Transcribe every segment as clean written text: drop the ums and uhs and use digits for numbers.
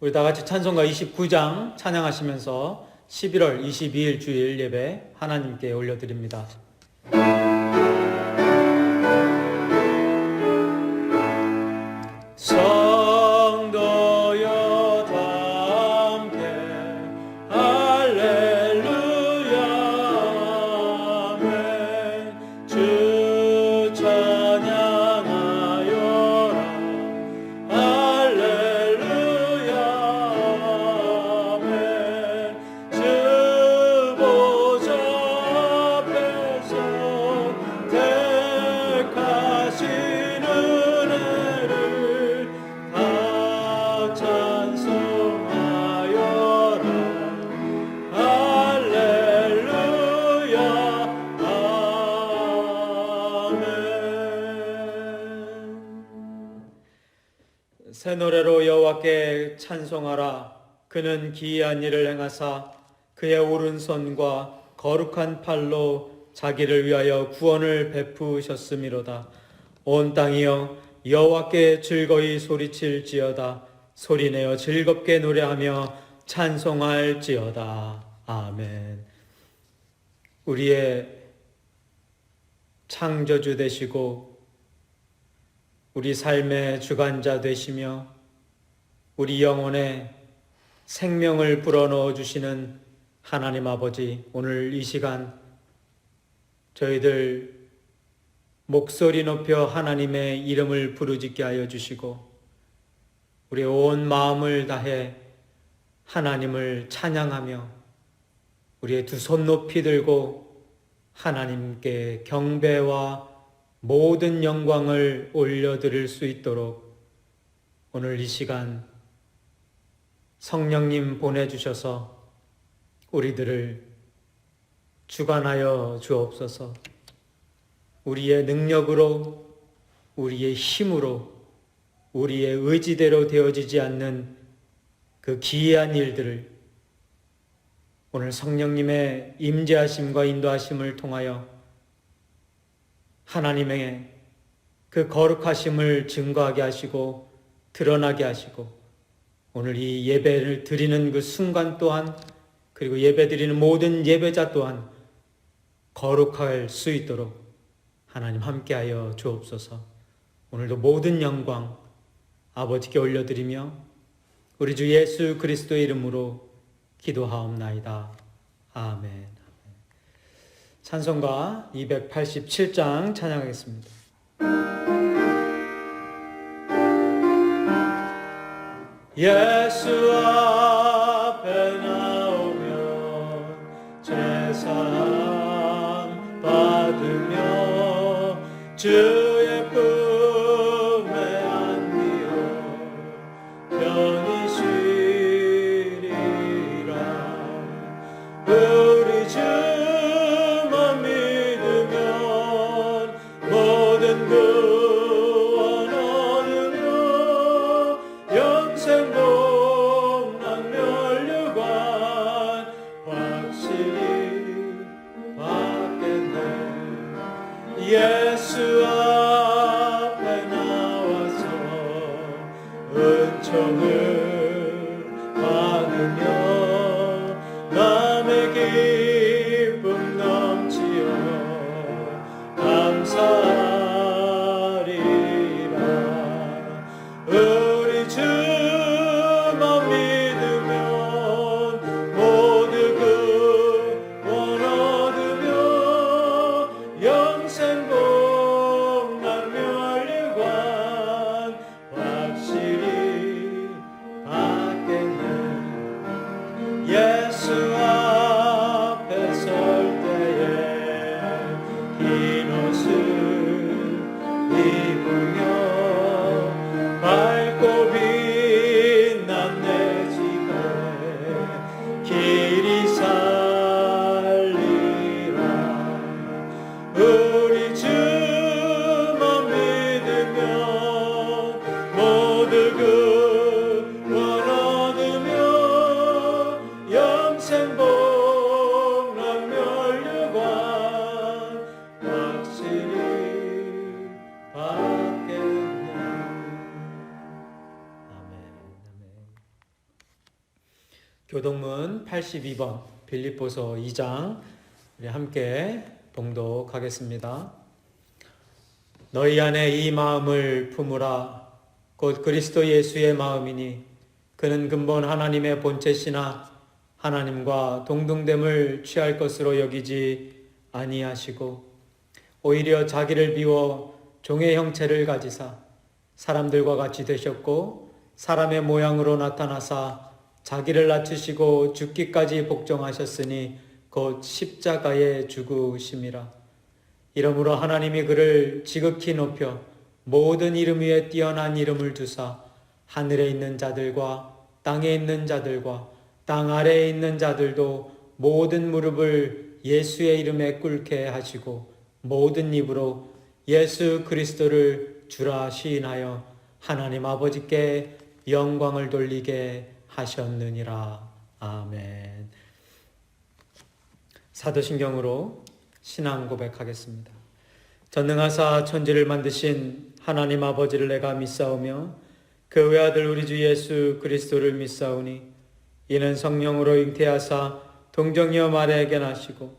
우리 다 같이 찬송가 29장 찬양하시면서 11월 22일 주일 예배 하나님께 올려드립니다. 성도여 다 함께 할렐루야 아멘. 주 찬양하여라 할렐루야 아멘. 주 보좌 앞에서 택하신 은혜를 다 찬송하여라 할렐루야 아멘. 새 노래로 여호와께 찬송하라. 그는 기이한 일을 행하사 그의 오른손과 거룩한 팔로 자기를 위하여 구원을 베푸셨음이로다. 온 땅이여 여호와께 즐거이 소리칠지어다. 소리내어 즐겁게 노래하며 찬송할지어다. 아멘. 우리의 창조주 되시고 우리 삶의 주관자 되시며 우리 영혼에 생명을 불어넣어 주시는 하나님 아버지, 오늘 이 시간 저희들 목소리 높여 하나님의 이름을 부르짖게 하여 주시고 우리 온 마음을 다해 하나님을 찬양하며 우리의 두 손 높이 들고 하나님께 경배와 모든 영광을 올려드릴 수 있도록 오늘 이 시간 성령님 보내주셔서 우리들을 주관하여 주옵소서. 우리의 능력으로, 우리의 힘으로, 우리의 의지대로 되어지지 않는 그 기이한 일들을 오늘 성령님의 임재하심과 인도하심을 통하여 하나님의 그 거룩하심을 증거하게 하시고 드러나게 하시고 오늘 이 예배를 드리는 그 순간 또한 그리고 예배 드리는 모든 예배자 또한 거룩할 수 있도록 하나님 함께하여 주옵소서. 오늘도 모든 영광 아버지께 올려드리며 우리 주 예수 그리스도의 이름으로 기도하옵나이다. 아멘. 찬송가 287장 찬양하겠습니다. 예수 앞에 나오며 제사함 받으며 주의 품에 안기어 편히 쉬리라. 우리 주만 믿으면 모든 구원 얻으며 영생 복락 면류관 확실히 받겠네. 예수 앞에 나와서 은총을 받으며 남의 기쁨 넘치어 감사하리라. 우리 주만 믿으면 모두 구원 얻으며 영생 복락 면류관 확실히 받겠네. 예수 앞에 설 때에 흰 옷을 입으며 밝고 빛난 내 집에 길이 살리라. 우리 주만 믿으면 모두 구원 얻으며 영생 복락 면류관 확실히 받겠네. 교동문 82번 빌립보서 2장 우리 함께 봉독하겠습니다. 너희 안에 이 마음을 품으라. 곧 그리스도 예수의 마음이니 그는 근본 하나님의 본체시나 하나님과 동등됨을 취할 것으로 여기지 아니하시고 오히려 자기를 비워 종의 형체를 가지사 사람들과 같이 되셨고 사람의 모양으로 나타나사 자기를 낮추시고 죽기까지 복종하셨으니 곧 십자가에 죽으심이라. 이러므로 하나님이 그를 지극히 높여 모든 이름 위에 뛰어난 이름을 두사 하늘에 있는 자들과 땅에 있는 자들과 땅 아래에 있는 자들도 모든 무릎을 예수의 이름에 꿇게 하시고 모든 입으로 예수 그리스도를 주라 시인하여 하나님 아버지께 영광을 돌리게 하셨느니라. 아멘. 사도신경으로 신앙 고백하겠습니다. 전능하사 천지를 만드신 하나님 아버지를 내가 믿사오며 그 외아들 우리 주 예수 그리스도를 믿사오니 이는 성령으로 잉태하사 동정녀 마리아에게 나시고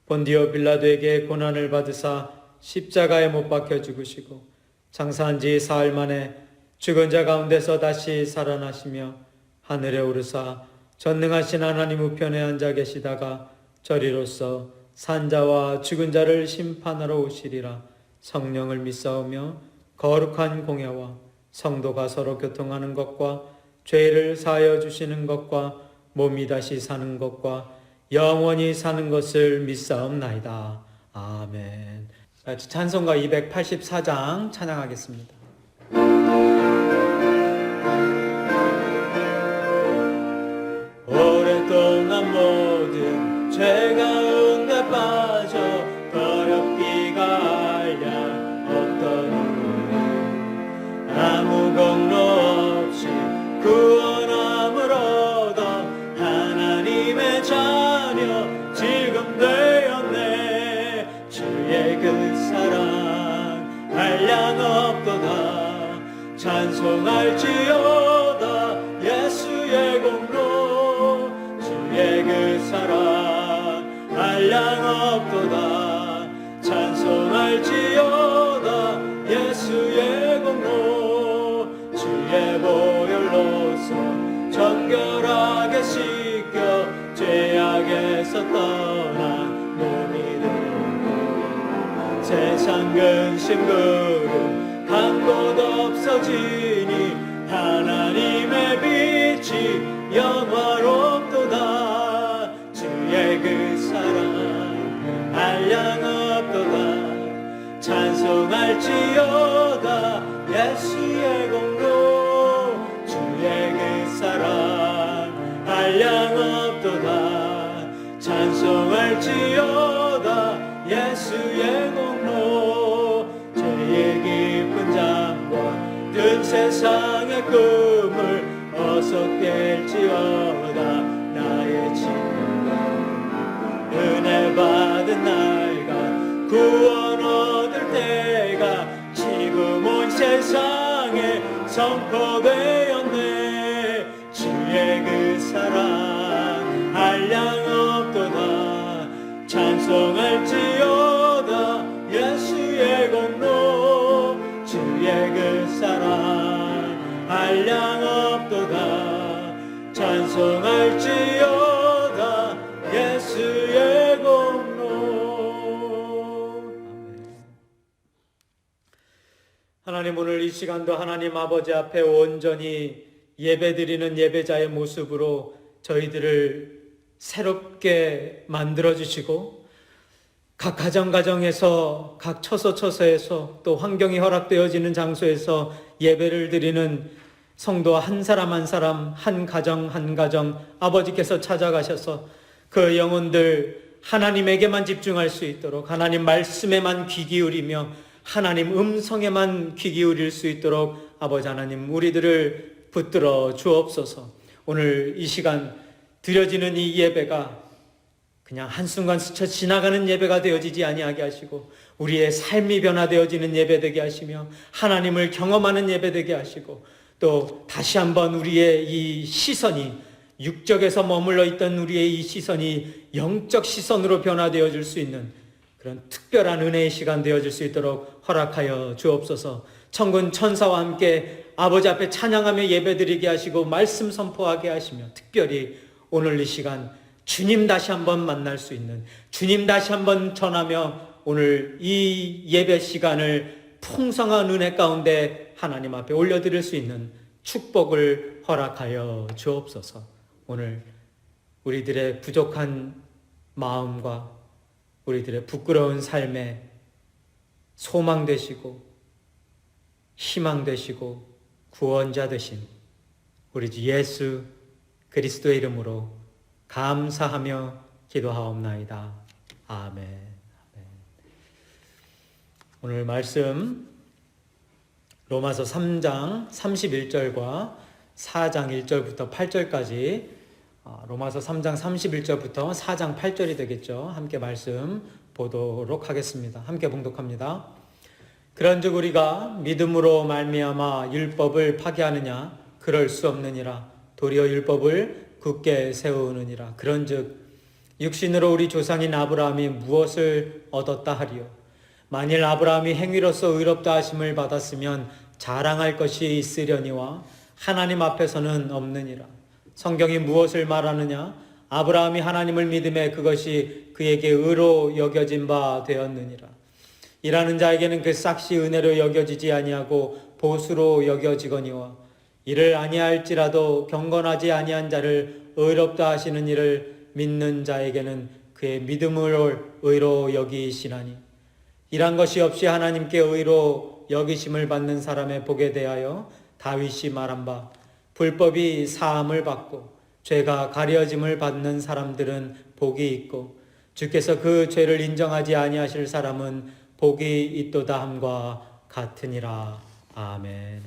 본디오 빌라도에게 고난을 받으사 십자가에 못 박혀 죽으시고 장사한 지 사흘 만에 죽은 자 가운데서 다시 살아나시며 하늘에 오르사 전능하신 하나님 우편에 앉아 계시다가 저리로서 산자와 죽은 자를 심판하러 오시리라. 성령을 믿사오며 거룩한 공예와 성도가 서로 교통하는 것과 죄를 사하여 주시는 것과 몸이 다시 사는 것과 영원히 사는 것을 믿사옵나이다. 아멘. 찬송가 284장 찬양하겠습니다. 오랫동안 모든 죄 가운데 빠져 더럽기가 알량 없던 우리 아무 공로 없이 구원함을 얻어 하나님의 자녀 지금 되었네. 주의 그 사랑 한량 없도다. 찬송할지어다 예수의 공로. 주의 그 사랑 한량 없도다. 찬송할지어다 예수의 공로. 주의 보혈로서 정결하게 씻겨 죄악에서 떠난 몸이 되고 세상 근심 그름 한 곳 없어지니 하나님의 빛이 영화롭도다. 주의 그 사랑 한량 없도다. 찬송할지어다 예수의 공로. 주의 그 사랑 한량 없도다. 찬송할지어다 예수의 공로. 죄의 깊은 잠과 든 세상의 꿈을 어서 깰지어다. 나의 친구가 은혜 받은 날과 구원 얻을 때가 지금 온 세상에 선포되었네. 주의 그 사랑 한량 없도다. 찬송할지어다 예수의 공로. 주의 그 사랑 한량 없도다. 찬송할지어다 예수의 공로. 하나님, 오늘 이 시간도 하나님 아버지 앞에 온전히 예배드리는 예배자의 모습으로 저희들을 새롭게 만들어주시고 각 가정에서 각 처소에서 또 환경이 허락되어지는 장소에서 예배를 드리는 성도 한 사람 한 사람, 한 가정 아버지께서 찾아가셔서 그 영혼들 하나님에게만 집중할 수 있도록 하나님 말씀에만 귀 기울이며 하나님 음성에만 귀 기울일 수 있도록 아버지 하나님 우리들을 붙들어 주옵소서. 오늘 이 시간 드려지는 이 예배가 그냥 한순간 스쳐 지나가는 예배가 되어지지 아니하게 하시고 우리의 삶이 변화되어지는 예배되게 하시며 하나님을 경험하는 예배되게 하시고 또 다시 한번 우리의 이 시선이 육적에서 머물러 있던 우리의 이 시선이 영적 시선으로 변화되어질 수 있는 그런 특별한 은혜의 시간 되어질 수 있도록 허락하여 주옵소서. 천군 천사와 함께 아버지 앞에 찬양하며 예배드리게 하시고 말씀 선포하게 하시며, 특별히 오늘 이 시간 주님 다시 한번 만날 수 있는, 주님 다시 한번 전하며 오늘 이 예배 시간을 풍성한 은혜 가운데 하나님 앞에 올려드릴 수 있는 축복을 허락하여 주옵소서. 오늘 우리들의 부족한 마음과 우리들의 부끄러운 삶에 소망 되시고 희망 되시고 구원자 되신 우리 주 예수 그리스도의 이름으로 감사하며 기도하옵나이다. 아멘. 오늘 말씀 로마서 3장 31절과 4장 1절부터 8절까지, 로마서 3장 31절부터 4장 8절이 되겠죠. 함께 말씀 보도록 하겠습니다. 함께 봉독합니다. 그런즉 우리가 믿음으로 말미암아 율법을 파기하느냐? 그럴 수 없느니라. 도리어 율법을 굳게 세우느니라. 그런즉 육신으로 우리 조상인 아브라함이 무엇을 얻었다 하리요? 만일 아브라함이 행위로서 의롭다 하심을 받았으면 자랑할 것이 있으려니와 하나님 앞에서는 없느니라. 성경이 무엇을 말하느냐? 아브라함이 하나님을 믿음에 그것이 그에게 의로 여겨진 바 되었느니라. 일하는 자에게는 그 싹시 은혜로 여겨지지 아니하고 보수로 여겨지거니와 이를 아니할지라도 경건하지 아니한 자를 의롭다 하시는 이를 믿는 자에게는 그의 믿음으로 의로 여기시나니, 이란 것이 없이 하나님께 의로 여기심을 받는 사람의 복에 대하여 다윗이 말한 바, 불법이 사함을 받고 죄가 가려짐을 받는 사람들은 복이 있고 주께서 그 죄를 인정하지 아니하실 사람은 복이 있도다 함과 같으니라. 아멘.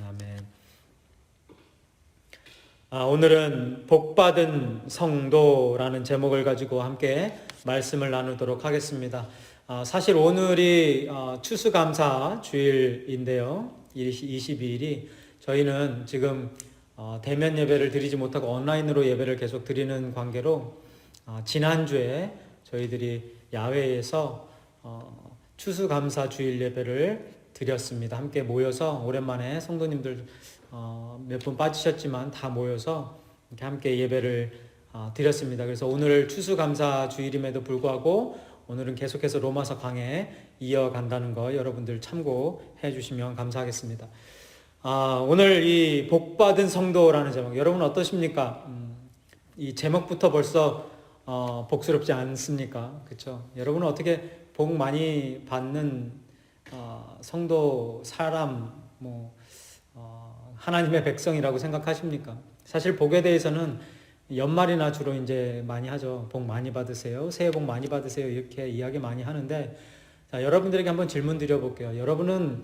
오늘은 복받은 성도라는 제목을 가지고 함께 말씀을 나누도록 하겠습니다. 사실 오늘이 추수감사 주일인데요. 22일이 저희는 지금 대면 예배를 드리지 못하고 온라인으로 예배를 계속 드리는 관계로 지난주에 저희들이 야외에서 추수감사 주일 예배를 드렸습니다. 함께 모여서 오랜만에 성도님들 몇 분 빠지셨지만 다 모여서 이렇게 함께 예배를 드렸습니다. 그래서 오늘 추수감사 주일임에도 불구하고 오늘은 계속해서 로마서 강해 이어간다는 거 여러분들 참고해 주시면 감사하겠습니다. 오늘 이 복받은 성도라는 제목, 여러분 어떠십니까? 이 제목부터 벌써 복스럽지 않습니까? 그렇죠? 여러분은 어떻게 복 많이 받는 성도, 사람, 하나님의 백성이라고 생각하십니까? 사실 복에 대해서는 연말이나 주로 이제 많이 하죠. 복 많이 받으세요. 새해 복 많이 받으세요. 이렇게 이야기 많이 하는데, 자, 여러분들에게 한번 질문 드려볼게요. 여러분은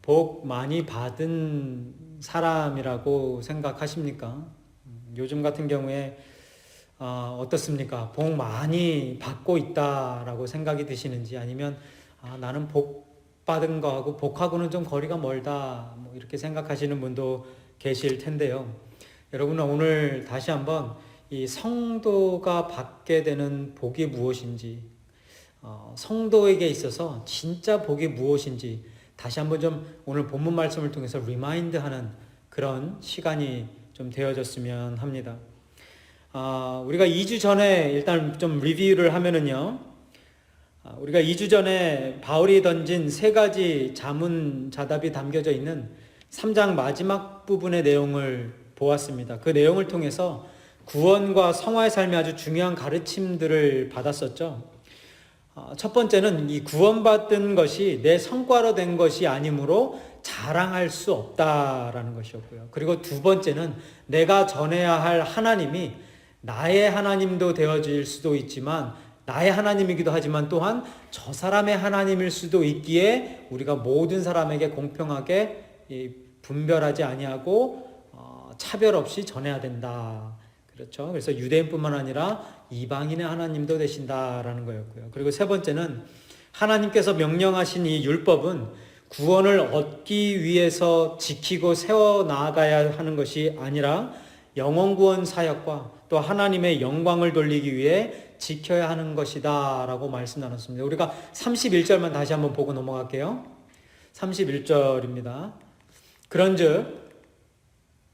복 많이 받은 사람이라고 생각하십니까? 요즘 같은 경우에 어떻습니까? 복 많이 받고 있다라고 생각이 드시는지, 아니면 나는 복 받은 거하고 복하고는 좀 거리가 멀다, 이렇게 생각하시는 분도 계실 텐데요. 여러분은 오늘 다시 한번 이 성도가 받게 되는 복이 무엇인지, 성도에게 있어서 진짜 복이 무엇인지 다시 한번 좀 오늘 본문 말씀을 통해서 리마인드하는 그런 시간이 좀 되어졌으면 합니다. 우리가 2주 전에 일단 좀 리뷰를 하면은요, 우리가 2주 전에 바울이 던진 3가지 자문자답이 담겨져 있는 3장 마지막 부분의 내용을 보았습니다. 그 내용을 통해서 구원과 성화의 삶이 아주 중요한 가르침들을 받았었죠. 첫 번째는 이 구원받은 것이 내 성과로 된 것이 아니므로 자랑할 수 없다라는 것이었고요. 그리고 두 번째는 내가 전해야 할 하나님이 나의 하나님도 되어질 수도 있지만, 나의 하나님이기도 하지만 또한 저 사람의 하나님일 수도 있기에 우리가 모든 사람에게 공평하게 분별하지 아니하고 차별 없이 전해야 된다. 그렇죠. 그래서 유대인뿐만 아니라 이방인의 하나님도 되신다라는 거였고요. 그리고 세 번째는 하나님께서 명령하신 이 율법은 구원을 얻기 위해서 지키고 세워 나가야 하는 것이 아니라 영원 구원 사역과 또 하나님의 영광을 돌리기 위해 지켜야 하는 것이다 라고 말씀 나눴습니다. 우리가 31절만 다시 한번 보고 넘어갈게요. 31절입니다. 그런즉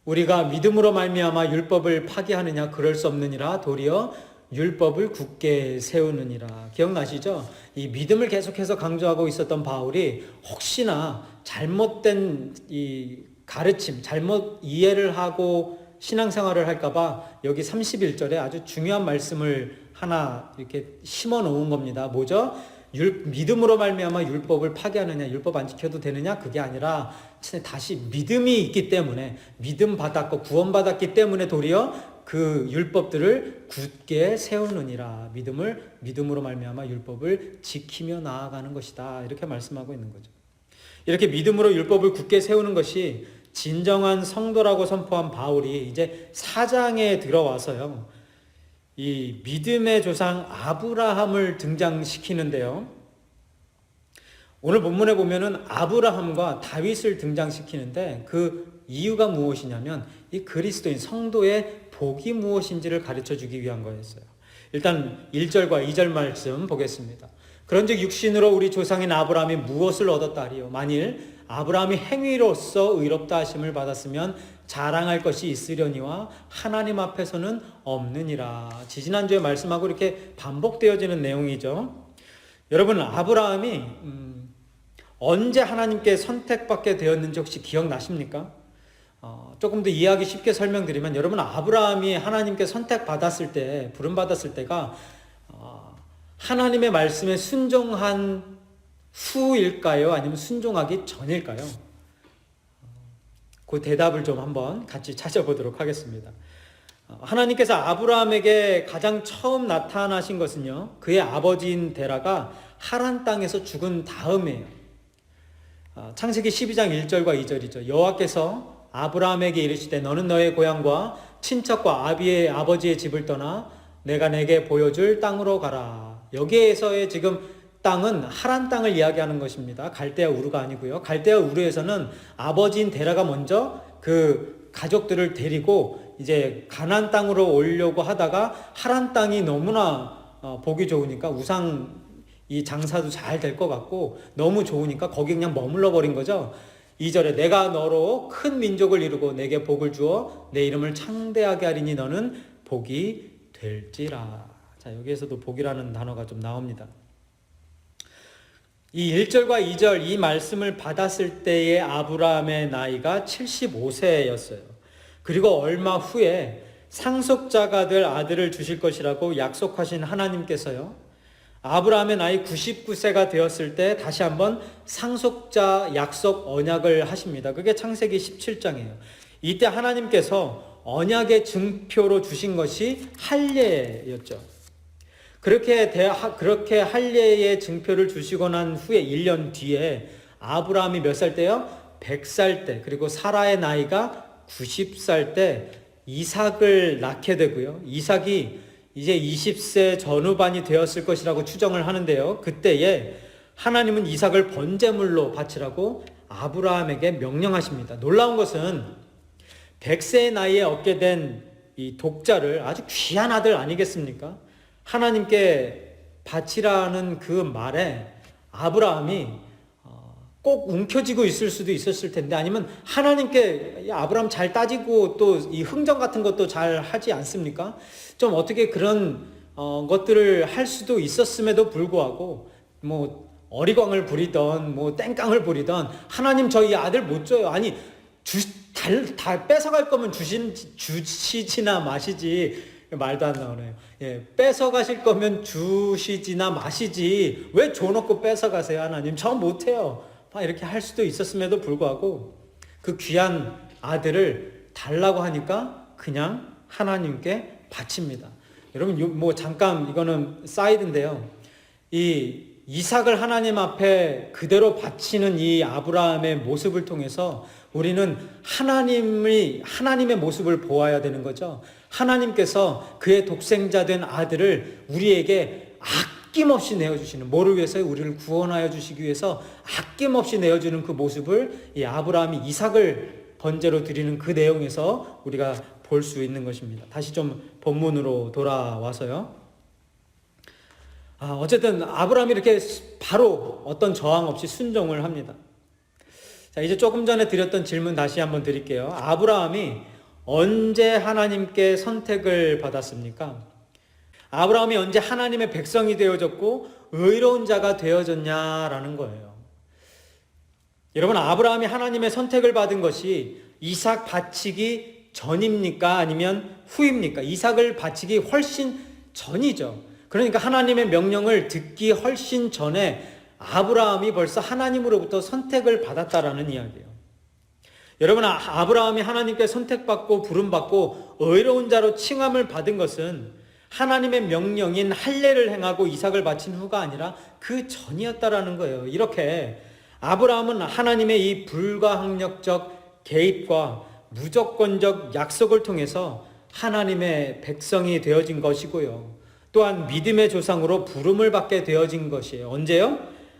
우리가 믿음으로 말미암아 율법을 파기하느냐? 그럴 수 없느니라. 도리어 율법을 굳게 세우느니라. 기억나시죠? 이 믿음을 계속해서 강조하고 있었던 바울이 혹시나 잘못된 이 가르침, 잘못 이해를 하고 신앙생활을 할까봐 여기 31절에 아주 중요한 말씀을 하나 이렇게 심어 놓은 겁니다. 뭐죠? 믿음으로 말미암아 율법을 파기하느냐, 율법 안 지켜도 되느냐? 그게 아니라 다시 믿음이 있기 때문에, 믿음 받았고 구원받았기 때문에 도리어 그 율법들을 굳게 세우느니라. 믿음으로 말미암아 율법을 지키며 나아가는 것이다. 이렇게 말씀하고 있는 거죠. 이렇게 믿음으로 율법을 굳게 세우는 것이 진정한 성도라고 선포한 바울이 이제 4장에 들어와서요, 이 믿음의 조상 아브라함을 등장시키는데요. 오늘 본문에 보면은 아브라함과 다윗을 등장시키는데 그 이유가 무엇이냐면 이 그리스도인 성도의 복이 무엇인지를 가르쳐 주기 위한 거였어요. 일단 1절과 2절 말씀 보겠습니다. 그런즉 육신으로 우리 조상인 아브라함이 무엇을 얻었다 하리요? 만일 아브라함이 행위로서 의롭다 하심을 받았으면 자랑할 것이 있으려니와 하나님 앞에서는 없느니라. 지지난주에 말씀하고 이렇게 반복되어지는 내용이죠. 여러분, 아브라함이 언제 하나님께 선택받게 되었는지 혹시 기억나십니까? 조금 더 이해하기 쉽게 설명드리면, 여러분, 아브라함이 하나님께 선택받았을 때, 부름받았을 때가 하나님의 말씀에 순종한 후일까요? 아니면 순종하기 전일까요? 그 대답을 좀 한번 같이 찾아보도록 하겠습니다. 하나님께서 아브라함에게 가장 처음 나타나신 것은요, 그의 아버지인 데라가 하란 땅에서 죽은 다음이에요. 창세기 12장 1절과 2절이죠. 여호와께서 아브라함에게 이르시되 너는 너의 고향과 친척과 아버지의 집을 떠나 내가 내게 보여줄 땅으로 가라. 여기에서의 지금 땅은 하란 땅을 이야기하는 것입니다. 갈대아 우르가 아니고요. 갈대아 우르에서는 아버지인 데라가 먼저 그 가족들을 데리고 이제 가나안 땅으로 오려고 하다가 하란 땅이 너무나 보기 좋으니까 우상 이 장사도 잘 될 것 같고 너무 좋으니까 거기 그냥 머물러 버린 거죠. 2절에 내가 너로 큰 민족을 이루고 내게 복을 주어 내 이름을 창대하게 하리니 너는 복이 될지라. 자, 여기에서도 복이라는 단어가 좀 나옵니다. 이 1절과 2절 이 말씀을 받았을 때의 아브라함의 나이가 75세였어요. 그리고 얼마 후에 상속자가 될 아들을 주실 것이라고 약속하신 하나님께서요, 아브라함의 나이 99세가 되었을 때 다시 한번 상속자 약속 언약을 하십니다. 그게 창세기 17장이에요. 이때 하나님께서 언약의 증표로 주신 것이 할례였죠. 그렇게 할례의 증표를 주시고 난 후에 1년 뒤에 아브라함이 몇 살 때요? 100살 때, 그리고 사라의 나이가 90살 때 이삭을 낳게 되고요. 이삭이 이제 20세 전후반이 되었을 것이라고 추정을 하는데요. 그때에 하나님은 이삭을 번제물로 바치라고 아브라함에게 명령하십니다. 놀라운 것은 100세의 나이에 얻게 된 이 독자를, 아주 귀한 아들 아니겠습니까? 하나님께 바치라는 그 말에 아브라함이 꼭 움켜쥐고 있을 수도 있었을 텐데, 아니면 하나님께 아브라함 잘 따지고 또 이 흥정 같은 것도 잘 하지 않습니까? 좀 어떻게 그런 것들을 할 수도 있었음에도 불구하고 뭐 어리광을 부리던 뭐 땡깡을 부리던 하나님 저희 아들 못 줘요. 아니 다 뺏어갈 거면 주시지나 마시지. 말도 안 나오네요. 예, 뺏어가실 거면 주시지나 마시지 왜 줘놓고 뺏어가세요? 하나님 저 못해요. 이렇게 할 수도 있었음에도 불구하고 그 귀한 아들을 달라고 하니까 그냥 하나님께 바칩니다. 여러분 뭐 잠깐 이거는 사이드인데요. 이 이삭을 하나님 앞에 그대로 바치는 이 아브라함의 모습을 통해서 우리는 하나님의 모습을 보아야 되는 거죠. 하나님께서 그의 독생자 된 아들을 우리에게 아낌없이 내어주시는, 뭐를 위해서요? 우리를 구원하여 주시기 위해서 아낌없이 내어주는 그 모습을 이 아브라함이 이삭을 번제로 드리는 그 내용에서 우리가 볼 수 있는 것입니다. 다시 좀 본문으로 돌아와서요. 어쨌든 아브라함이 이렇게 바로 어떤 저항 없이 순종을 합니다. 자, 이제 조금 전에 드렸던 질문 다시 한번 드릴게요. 아브라함이 언제 하나님께 선택을 받았습니까? 아브라함이 언제 하나님의 백성이 되어졌고 의로운 자가 되어졌냐라는 거예요. 여러분, 아브라함이 하나님의 선택을 받은 것이 이삭 바치기 전입니까? 아니면 후입니까? 이삭을 바치기 훨씬 전이죠. 그러니까 하나님의 명령을 듣기 훨씬 전에 아브라함이 벌써 하나님으로부터 선택을 받았다라는 이야기예요. 여러분, 아브라함이 하나님께 선택받고 부름받고 의로운 자로 칭함을 받은 것은 하나님의 명령인 할례를 행하고 이삭을 바친 후가 아니라 그 전이었다라는 거예요. 이렇게 아브라함은 하나님의 이 불가항력적 개입과 무조건적 약속을 통해서 하나님의 백성이 되어진 것이고요. 또한 믿음의 조상으로 부름을 받게 되어진 것이에요. 언제요?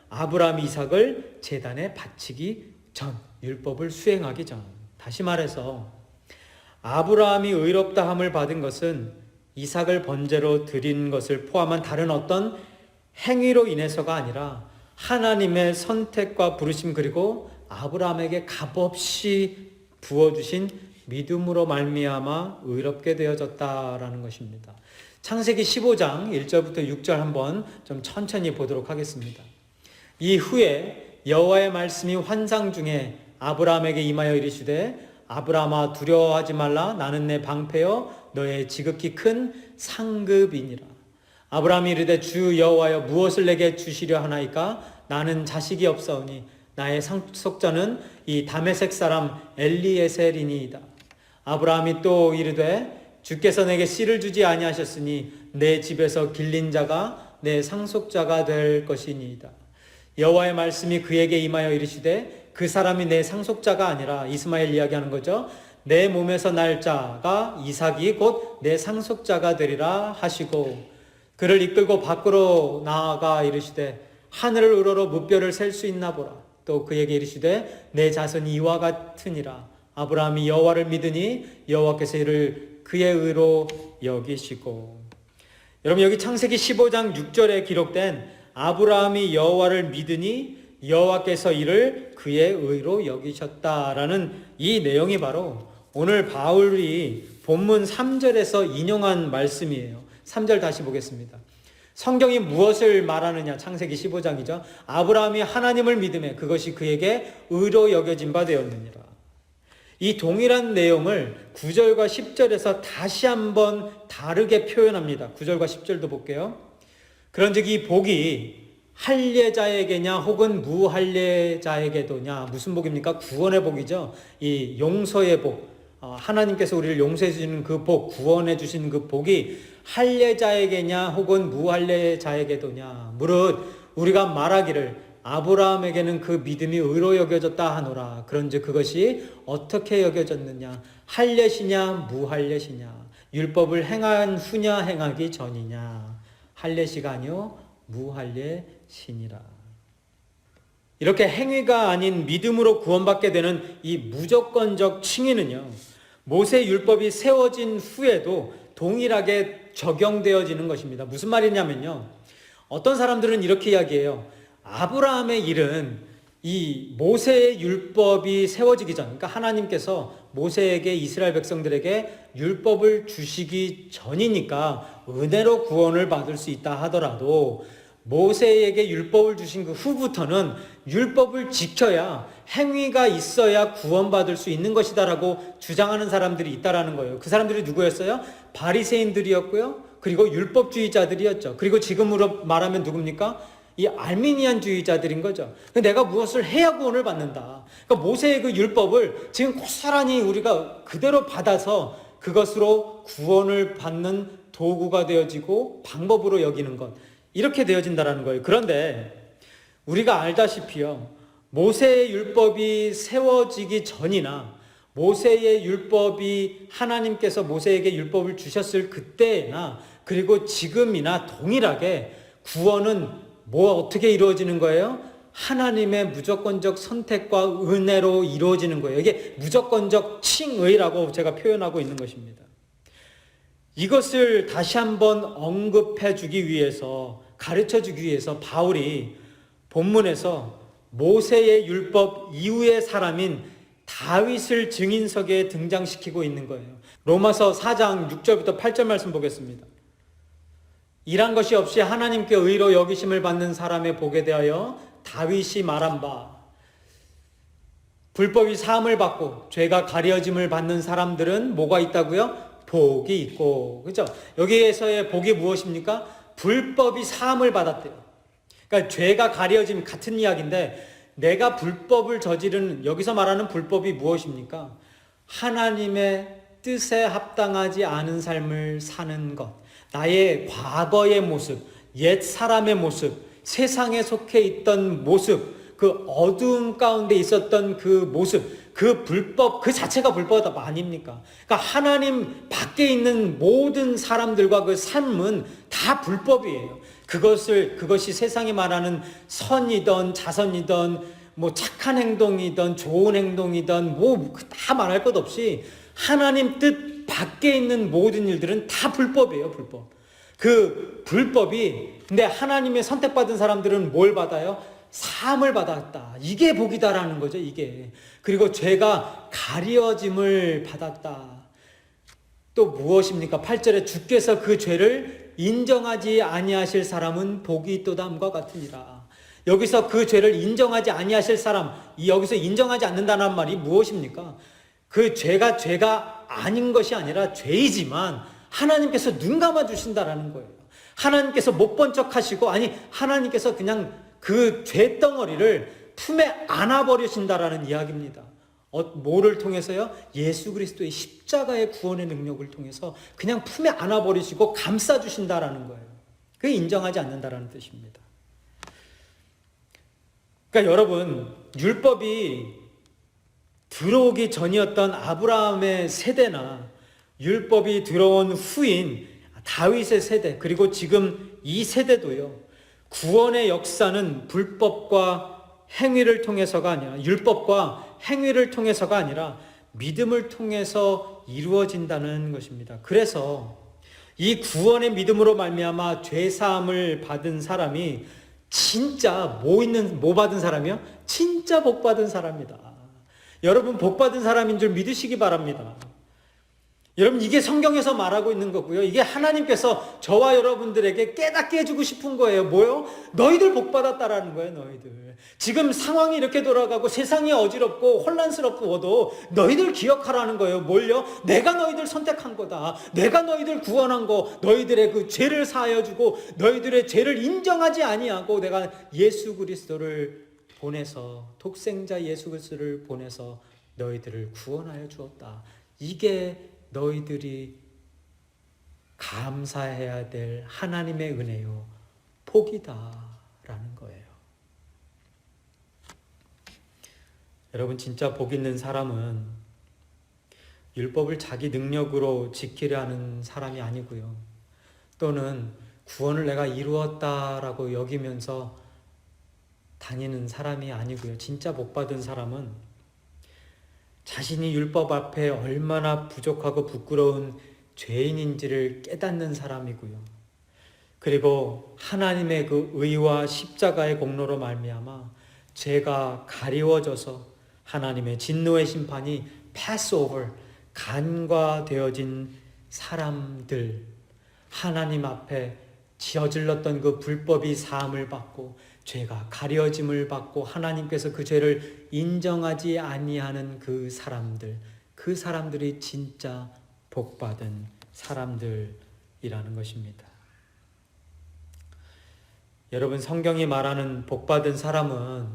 아브라함이 이삭을 제단에 바치기 전, 율법을 수행하기 전. 다시 말해서 아브라함이 의롭다함을 받은 것은 이삭을 번제로 드린 것을 포함한 다른 어떤 행위로 인해서가 아니라 하나님의 선택과 부르심, 그리고 아브라함에게 값없이 부어주신 믿음으로 말미암아 의롭게 되어졌다라는 것입니다. 창세기 15장 1절부터 6절 한번 좀 천천히 보도록 하겠습니다. 이후에 여호와의 말씀이 환상 중에 아브라함에게 임하여 이르시되 아브라함아 두려워하지 말라. 나는 내 방패여 너의 지극히 큰 상급이니라. 아브라함이 이르되 주 여호와여 무엇을 내게 주시려 하나이까? 나는 자식이 없사오니 나의 상속자는 이 다메섹 사람 엘리에셀이니이다. 아브라함이 또 이르되 주께서 내게 씨를 주지 아니하셨으니 내 집에서 길린 자가 내 상속자가 될 것이니이다. 여호와의 말씀이 그에게 임하여 이르시되 그 사람이 내 상속자가 아니라 이스마엘 이야기하는 거죠. 내 몸에서 날 자가 이삭이 곧 내 상속자가 되리라 하시고 그를 이끌고 밖으로 나아가 이르시되 하늘을 우러러 무뼈를 셀 수 있나 보라. 또 그에게 이르시되 내 자손이 이와 같으니라. 아브라함이 여호와를 믿으니 여호와께서 이를 그의 의로 여기시고. 여러분, 여기 창세기 15장 6절에 기록된 아브라함이 여호와를 믿으니 여호와께서 이를 그의 의로 여기셨다라는 이 내용이 바로 오늘 바울이 본문 3절에서 인용한 말씀이에요. 3절 다시 보겠습니다. 성경이 무엇을 말하느냐? 창세기 15장이죠. 아브라함이 하나님을 믿음에 그것이 그에게 의로 여겨진 바 되었느니라. 이 동일한 내용을 9절과 10절에서 다시 한번 다르게 표현합니다. 9절과 10절도 볼게요. 그런즉 이 복이 할례자에게냐 혹은 무할례자에게도냐. 무슨 복입니까? 구원의 복이죠. 이 용서의 복, 하나님께서 우리를 용서해 주시는 그 복, 구원해 주신 그 복이 할례자에게냐 혹은 무할례자에게도냐. 무릇 우리가 말하기를 아브라함에게는 그 믿음이 의로 여겨졌다 하노라. 그런즉 그것이 어떻게 여겨졌느냐? 할례시냐 무할례시냐? 율법을 행한 후냐 행하기 전이냐? 할례시가 아니요 무할례시니라. 이렇게 행위가 아닌 믿음으로 구원받게 되는 이 무조건적 칭의는요, 모세 율법이 세워진 후에도 동일하게 적용되어지는 것입니다. 무슨 말이냐면요, 어떤 사람들은 이렇게 이야기해요. 아브라함의 일은 이 모세의 율법이 세워지기 전, 그러니까 하나님께서 모세에게 이스라엘 백성들에게 율법을 주시기 전이니까 은혜로 구원을 받을 수 있다 하더라도 모세에게 율법을 주신 그 후부터는 율법을 지켜야, 행위가 있어야 구원받을 수 있는 것이다라고 주장하는 사람들이 있다라는 거예요. 그 사람들이 누구였어요? 바리새인들이었고요. 그리고 율법주의자들이었죠. 그리고 지금으로 말하면 누굽니까? 이 알미니안주의자들인 거죠. 내가 무엇을 해야 구원을 받는다. 그러니까 모세의 그 율법을 지금 고스란히 우리가 그대로 받아서 그것으로 구원을 받는 도구가 되어지고 방법으로 여기는 것, 이렇게 되어진다라는 거예요. 그런데 우리가 알다시피요, 모세의 율법이 세워지기 전이나 모세의 율법이 하나님께서 모세에게 율법을 주셨을 그때나 그리고 지금이나 동일하게 구원은 어떻게 이루어지는 거예요? 하나님의 무조건적 선택과 은혜로 이루어지는 거예요. 이게 무조건적 칭의라고 제가 표현하고 있는 것입니다. 이것을 다시 한번 언급해 주기 위해서, 가르쳐 주기 위해서 바울이 본문에서 모세의 율법 이후의 사람인 다윗을 증인석에 등장시키고 있는 거예요. 로마서 4장 6절부터 8절 말씀 보겠습니다. 일한 것이 없이 하나님께 의로 여기심을 받는 사람의 복에 대하여 다윗이 말한 바, 불법이 사함을 받고 죄가 가려짐을 받는 사람들은 뭐가 있다고요? 복이 있고. 그렇죠? 여기에서의 복이 무엇입니까? 불법이 사함을 받았대요. 그러니까 죄가 가려짐, 같은 이야기인데, 내가 불법을 저지르는, 여기서 말하는 불법이 무엇입니까? 하나님의 뜻에 합당하지 않은 삶을 사는 것, 나의 과거의 모습, 옛 사람의 모습, 세상에 속해 있던 모습, 그 어두움 가운데 있었던 그 모습, 그 불법 그 자체가 불법 아닙니까? 그러니까 하나님 밖에 있는 모든 사람들과 그 삶은 다 불법이에요. 그것이 세상이 말하는 선이든 자선이든 뭐 착한 행동이든 좋은 행동이든 뭐 다 말할 것 없이 하나님 뜻 밖에 있는 모든 일들은 다 불법이에요, 불법. 그 불법이, 근데 하나님의 선택받은 사람들은 뭘 받아요? 사함을 받았다. 이게 복이다라는 거죠, 이게. 그리고 죄가 가려짐을 받았다. 또 무엇입니까? 8절에 주께서 그 죄를 인정하지 아니하실 사람은 복이 있도다함과 같으니라. 여기서 그 죄를 인정하지 아니하실 사람, 여기서 인정하지 않는다는 말이 무엇입니까? 그 죄가 아닌 것이 아니라 죄이지만 하나님께서 눈 감아 주신다라는 거예요. 하나님께서 못 본 척 하시고, 아니 하나님께서 그냥 그 죄덩어리를 품에 안아버리신다라는 이야기입니다. 뭐를 통해서요? 예수 그리스도의 십자가의 구원의 능력을 통해서 그냥 품에 안아버리시고 감싸주신다라는 거예요. 그게 인정하지 않는다라는 뜻입니다. 그러니까 여러분, 율법이 들어오기 전이었던 아브라함의 세대나 율법이 들어온 후인 다윗의 세대, 그리고 지금 이 세대도요, 구원의 역사는 불법과 행위를 통해서가 아니라, 율법과 행위를 통해서가 아니라 믿음을 통해서 이루어진다는 것입니다. 그래서 이 구원의 믿음으로 말미암아 죄 사함을 받은 사람이 진짜 뭐 받은 사람이요? 진짜 복 받은 사람이다. 여러분, 복 받은 사람인 줄 믿으시기 바랍니다. 여러분, 이게 성경에서 말하고 있는 거고요. 이게 하나님께서 저와 여러분들에게 깨닫게 해주고 싶은 거예요. 뭐요? 너희들 복 받았다라는 거예요, 너희들. 지금 상황이 이렇게 돌아가고 세상이 어지럽고 혼란스럽고도 너희들 기억하라는 거예요. 뭘요? 내가 너희들 선택한 거다. 내가 너희들 구원한 거, 너희들의 그 죄를 사하여 주고 너희들의 죄를 인정하지 아니하고 내가 예수 그리스도를 보내서, 독생자 예수 그리스도를 보내서 너희들을 구원하여 주었다. 이게 너희들이 감사해야 될 하나님의 은혜요, 복이다라는 거예요. 여러분, 진짜 복 있는 사람은 율법을 자기 능력으로 지키려 하는 사람이 아니고요, 또는 구원을 내가 이루었다라고 여기면서 다니는 사람이 아니고요. 진짜 복 받은 사람은 자신이 율법 앞에 얼마나 부족하고 부끄러운 죄인인지를 깨닫는 사람이고요. 그리고 하나님의 그 의와 십자가의 공로로 말미암아 죄가 가리워져서 하나님의 진노의 심판이 패스오버, 간과되어진 사람들, 하나님 앞에 저질렀던 그 불법이 사함을 받고 죄가 가려짐을 받고 하나님께서 그 죄를 인정하지 아니하는 그 사람들이 진짜 복받은 사람들이라는 것입니다. 여러분, 성경이 말하는 복받은 사람은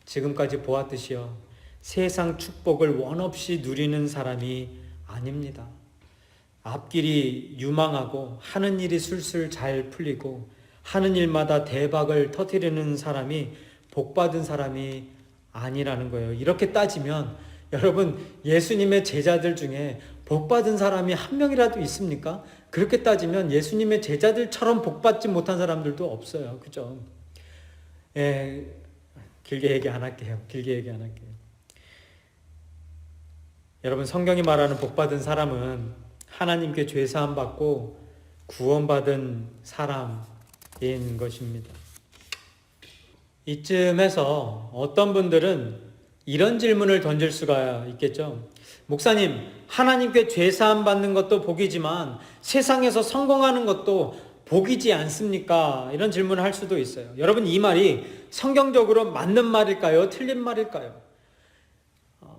지금까지 보았듯이요, 세상 축복을 원없이 누리는 사람이 아닙니다. 앞길이 유망하고 하는 일이 술술 잘 풀리고 하는 일마다 대박을 터뜨리는 사람이 복받은 사람이 아니라는 거예요. 이렇게 따지면 여러분, 예수님의 제자들 중에 복받은 사람이 한 명이라도 있습니까? 그렇게 따지면 예수님의 제자들처럼 복받지 못한 사람들도 없어요. 그죠? 길게 얘기 안 할게요. 여러분, 성경이 말하는 복받은 사람은 하나님께 죄사함 받고 구원받은 사람인 것입니다. 이쯤에서 어떤 분들은 이런 질문을 던질 수가 있겠죠. 목사님, 하나님께 죄사함 받는 것도 복이지만 세상에서 성공하는 것도 복이지 않습니까? 이런 질문을 할 수도 있어요. 여러분, 이 말이 성경적으로 맞는 말일까요? 틀린 말일까요?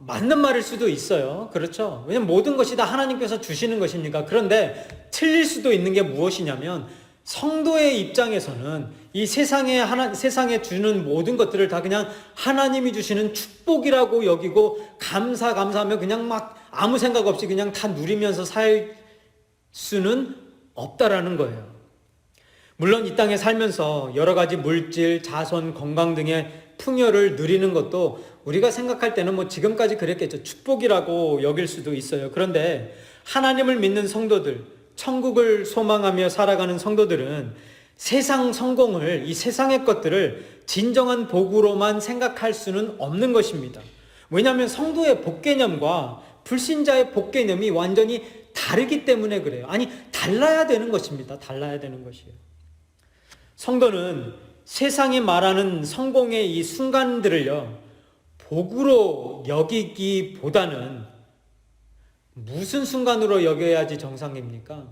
맞는 말일 수도 있어요. 그렇죠? 왜냐면 모든 것이 다 하나님께서 주시는 것이니까. 그런데 틀릴 수도 있는 게 무엇이냐면, 성도의 입장에서는 이 세상에 주는 모든 것들을 다 그냥 하나님이 주시는 축복이라고 여기고 감사하며 그냥 막 아무 생각 없이 그냥 다 누리면서 살 수는 없다라는 거예요. 물론 이 땅에 살면서 여러 가지 물질, 자손, 건강 등의 풍요를 누리는 것도 우리가 생각할 때는 뭐 지금까지 그랬겠죠. 축복이라고 여길 수도 있어요. 그런데 하나님을 믿는 성도들, 천국을 소망하며 살아가는 성도들은 세상 성공을, 이 세상의 것들을 진정한 복으로만 생각할 수는 없는 것입니다. 왜냐하면 성도의 복 개념과 불신자의 복 개념이 완전히 다르기 때문에 그래요. 아니, 달라야 되는 것입니다. 달라야 되는 것이에요. 성도는 세상이 말하는 성공의 이 순간들을요, 복으로 여기기보다는 무슨 순간으로 여겨야지 정상입니까?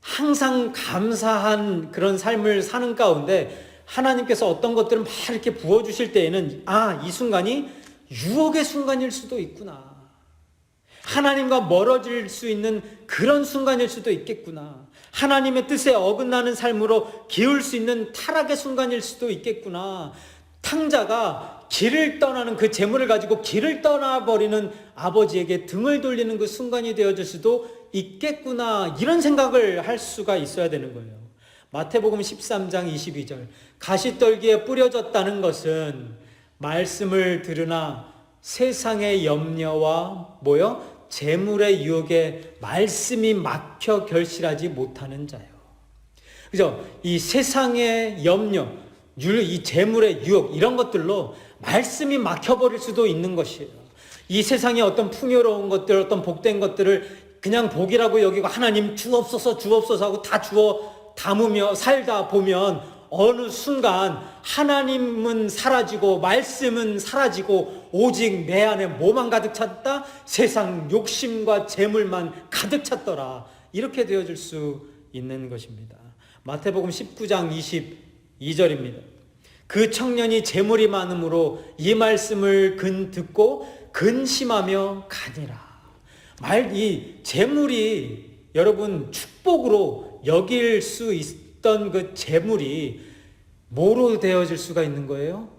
항상 감사한 그런 삶을 사는 가운데 하나님께서 어떤 것들을 막 이렇게 부어주실 때에는 이 순간이 유혹의 순간일 수도 있구나. 하나님과 멀어질 수 있는 그런 순간일 수도 있겠구나. 하나님의 뜻에 어긋나는 삶으로 기울 수 있는 타락의 순간일 수도 있겠구나. 탕자가 길을 떠나는 그 재물을 가지고 길을 떠나버리는 아버지에게 등을 돌리는 그 순간이 되어질 수도 있겠구나. 이런 생각을 할 수가 있어야 되는 거예요. 마태복음 13장 22절, 가시떨기에 뿌려졌다는 것은 말씀을 들으나 세상의 염려와 재물의 유혹에 말씀이 막혀 결실하지 못하는 자요. 그죠? 이 세상의 염려, 이 재물의 유혹, 이런 것들로 말씀이 막혀버릴 수도 있는 것이에요. 이 세상의 어떤 풍요로운 것들, 어떤 복된 것들을 그냥 복이라고 여기고 하나님 주옵소서 하고 다 주어 담으며 살다 보면 어느 순간 하나님은 사라지고 말씀은 사라지고 오직 내 안에 뭐만 가득 찼다? 세상 욕심과 재물만 가득 찼더라. 이렇게 되어질 수 있는 것입니다. 마태복음 19장 22절입니다. 그 청년이 재물이 많음으로 이 말씀을 듣고 근심하며 가니라. 이 재물이 여러분 축복으로 여길 수 있던 그 재물이 뭐로 되어질 수가 있는 거예요?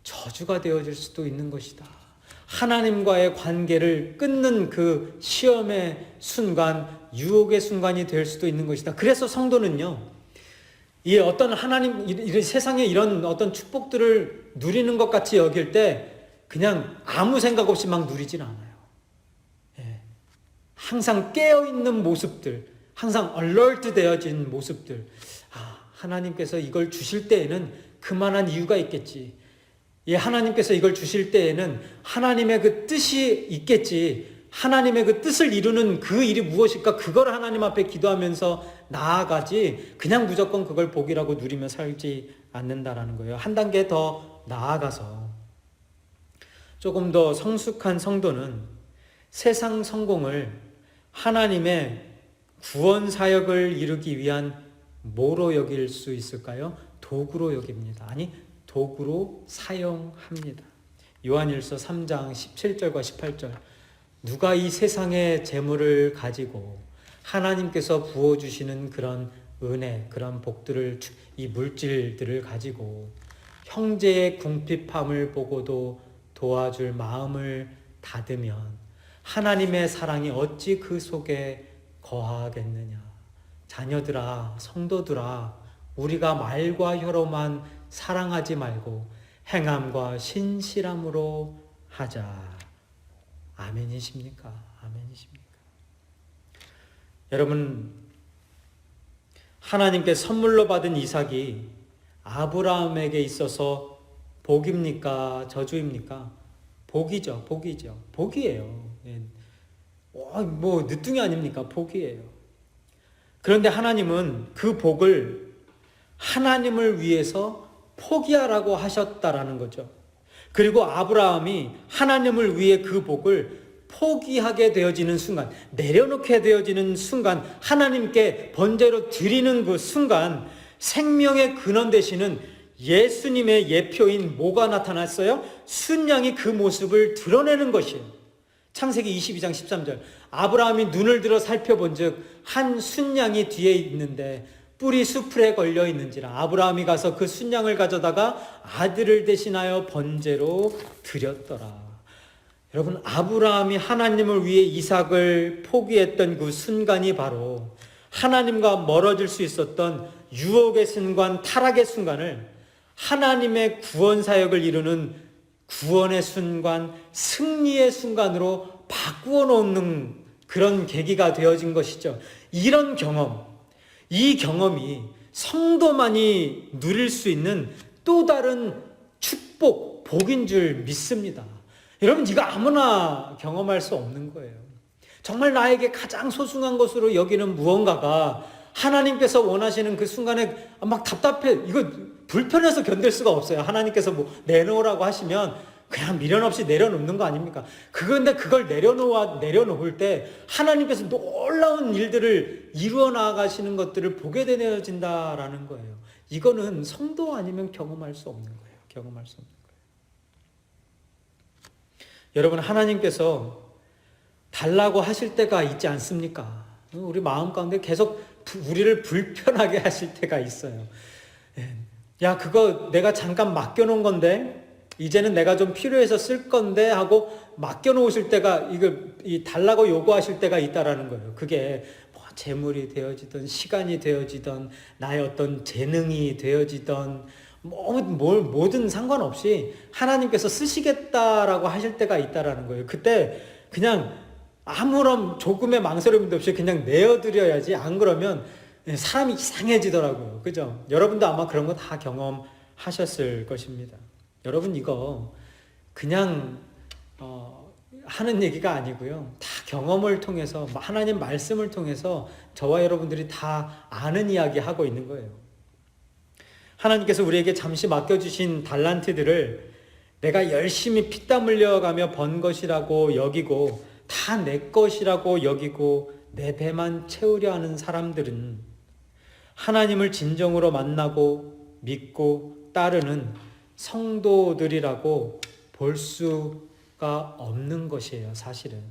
저주가 되어질 수도 있는 것이다. 하나님과의 관계를 끊는 그 시험의 순간, 유혹의 순간이 될 수도 있는 것이다. 그래서 성도는요, 이 어떤 이 세상에 이런 어떤 축복들을 누리는 것 같이 여길 때 그냥 아무 생각 없이 막 누리진 않아요. 항상 깨어있는 모습들, 항상 얼얼트 되어진 모습들. 하나님께서 이걸 주실 때에는 그만한 이유가 있겠지. 하나님께서 이걸 주실 때에는 하나님의 그 뜻이 있겠지. 하나님의 그 뜻을 이루는 그 일이 무엇일까? 그걸 하나님 앞에 기도하면서 나아가지 그냥 무조건 그걸 복이라고 누리며 살지 않는다라는 거예요. 한 단계 더 나아가서 조금 더 성숙한 성도는 세상 성공을 하나님의 구원 사역을 이루기 위한 뭐로 여길 수 있을까요? 도구로 여깁니다. 아니, 도구로 사용합니다. 요한일서 3장 17절과 18절, 누가 이 세상의 재물을 가지고 하나님께서 부어주시는 그런 은혜, 그런 복들을, 이 물질들을 가지고 형제의 궁핍함을 보고도 도와줄 마음을 닫으면 하나님의 사랑이 어찌 그 속에 거하겠느냐. 자녀들아, 성도들아, 우리가 말과 혀로만 사랑하지 말고 행함과 신실함으로 하자. 아멘이십니까? 아멘이십니까? 여러분, 하나님께 선물로 받은 이삭이 아브라함에게 있어서 복입니까? 저주입니까? 복이죠. 복이죠. 복이에요. 예. 뭐 늦둥이 아닙니까? 복이에요. 그런데 하나님은 그 복을 하나님을 위해서 포기하라고 하셨다라는 거죠. 그리고 아브라함이 하나님을 위해 그 복을 포기하게 되어지는 순간, 내려놓게 되어지는 순간, 하나님께 번제로 드리는 그 순간 생명의 근원 되시는 예수님의 예표인 뭐가 나타났어요? 순양이 그 모습을 드러내는 것이에요. 창세기 22장 13절, 아브라함이 눈을 들어 살펴본 즉 한 순양이 뒤에 있는데 뿔이 수풀에 걸려 있는지라 아브라함이 가서 그 순양을 가져다가 아들을 대신하여 번제로 드렸더라. 여러분, 아브라함이 하나님을 위해 이삭을 포기했던 그 순간이 바로 하나님과 멀어질 수 있었던 유혹의 순간, 타락의 순간을 하나님의 구원 사역을 이루는 구원의 순간, 승리의 순간으로 바꾸어 놓는 그런 계기가 되어진 것이죠. 이런 경험, 이 경험이 성도만이 누릴 수 있는 또 다른 축복, 복인 줄 믿습니다. 여러분, 이거 아무나 경험할 수 없는 거예요. 정말 나에게 가장 소중한 것으로 여기는 무언가가 하나님께서 원하시는 그 순간에 막 답답해, 이거 불편해서 견딜 수가 없어요. 하나님께서 뭐 내놓으라고 하시면 그냥 미련 없이 내려놓는 거 아닙니까? 그런데 그걸 내려놓을 때 하나님께서 놀라운 일들을 이루어 나가시는 것들을 보게 되어진다라는 거예요. 이거는 성도 아니면 경험할 수 없는 거예요. 경험할 수 없는 거예요. 여러분, 하나님께서 달라고 하실 때가 있지 않습니까? 우리 마음 가운데 계속 우리를 불편하게 하실 때가 있어요. 야, 그거 내가 잠깐 맡겨놓은 건데 이제는 내가 좀 필요해서 쓸 건데 하고 맡겨놓으실 때가, 이 달라고 요구하실 때가 있다라는 거예요. 그게 뭐 재물이 되어지던 시간이 되어지던 나의 어떤 재능이 되어지던 뭐든 상관없이 하나님께서 쓰시겠다라고 하실 때가 있다라는 거예요. 그때 그냥 아무런 조금의 망설임도 없이 그냥 내어드려야지, 안 그러면 사람이 이상해지더라고요. 그죠? 여러분도 아마 그런 거 다 경험하셨을 것입니다. 여러분, 이거 그냥 하는 얘기가 아니고요. 다 경험을 통해서, 하나님 말씀을 통해서 저와 여러분들이 다 아는 이야기 하고 있는 거예요. 하나님께서 우리에게 잠시 맡겨주신 달란트들을 내가 열심히 피땀 흘려가며 번 것이라고 여기고 다 내 것이라고 여기고 내 배만 채우려 하는 사람들은 하나님을 진정으로 만나고 믿고 따르는 성도들이라고 볼 수가 없는 것이에요. 사실은.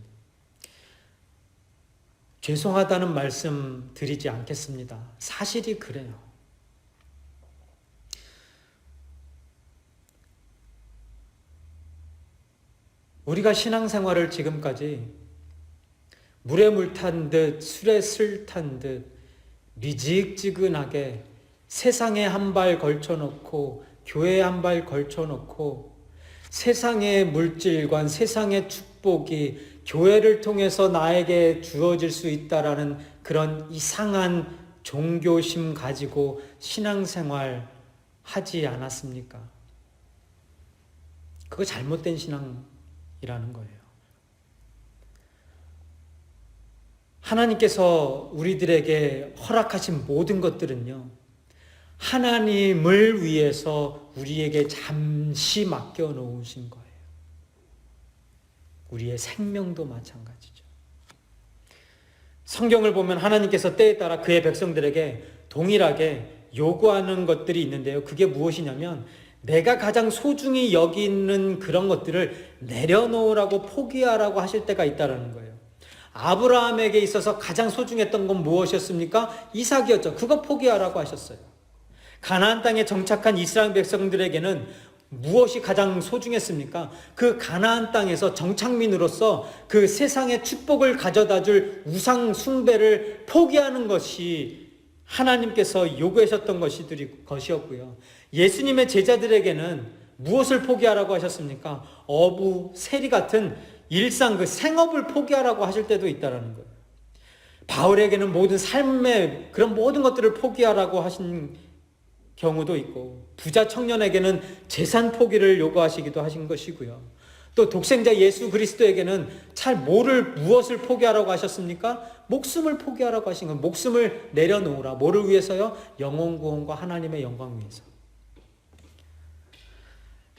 죄송하다는 말씀 드리지 않겠습니다. 사실이 그래요. 우리가 신앙생활을 지금까지 물에 물 탄 듯 술에 술 탄 듯 미지근하게 세상에 한 발 걸쳐놓고 교회에 한 발 걸쳐놓고 세상의 물질관, 세상의 축복이 교회를 통해서 나에게 주어질 수 있다라는 그런 이상한 종교심 가지고 신앙생활 하지 않았습니까? 그거 잘못된 신앙이라는 거예요. 하나님께서 우리들에게 허락하신 모든 것들은요, 하나님을 위해서 우리에게 잠시 맡겨놓으신 거예요. 우리의 생명도 마찬가지죠. 성경을 보면 하나님께서 때에 따라 그의 백성들에게 동일하게 요구하는 것들이 있는데요. 그게 무엇이냐면 내가 가장 소중히 여기는 그런 것들을 내려놓으라고 포기하라고 하실 때가 있다는 거예요. 아브라함에게 있어서 가장 소중했던 건 무엇이었습니까? 이삭이었죠. 그거 포기하라고 하셨어요. 가나안 땅에 정착한 이스라엘 백성들에게는 무엇이 가장 소중했습니까? 그 가나안 땅에서 정착민으로서 그 세상의 축복을 가져다 줄 우상 숭배를 포기하는 것이 하나님께서 요구하셨던 것이었고요. 예수님의 제자들에게는 무엇을 포기하라고 하셨습니까? 어부, 세리 같은 일상 그 생업을 포기하라고 하실 때도 있다는 거예요. 바울에게는 모든 삶의 그런 모든 것들을 포기하라고 하신 경우도 있고, 부자 청년에게는 재산 포기를 요구하시기도 하신 것이고요. 또 독생자 예수 그리스도에게는 무엇을 포기하라고 하셨습니까? 목숨을 포기하라고 하신 건, 목숨을 내려놓으라. 뭐를 위해서요? 영혼 구원과 하나님의 영광 위해서.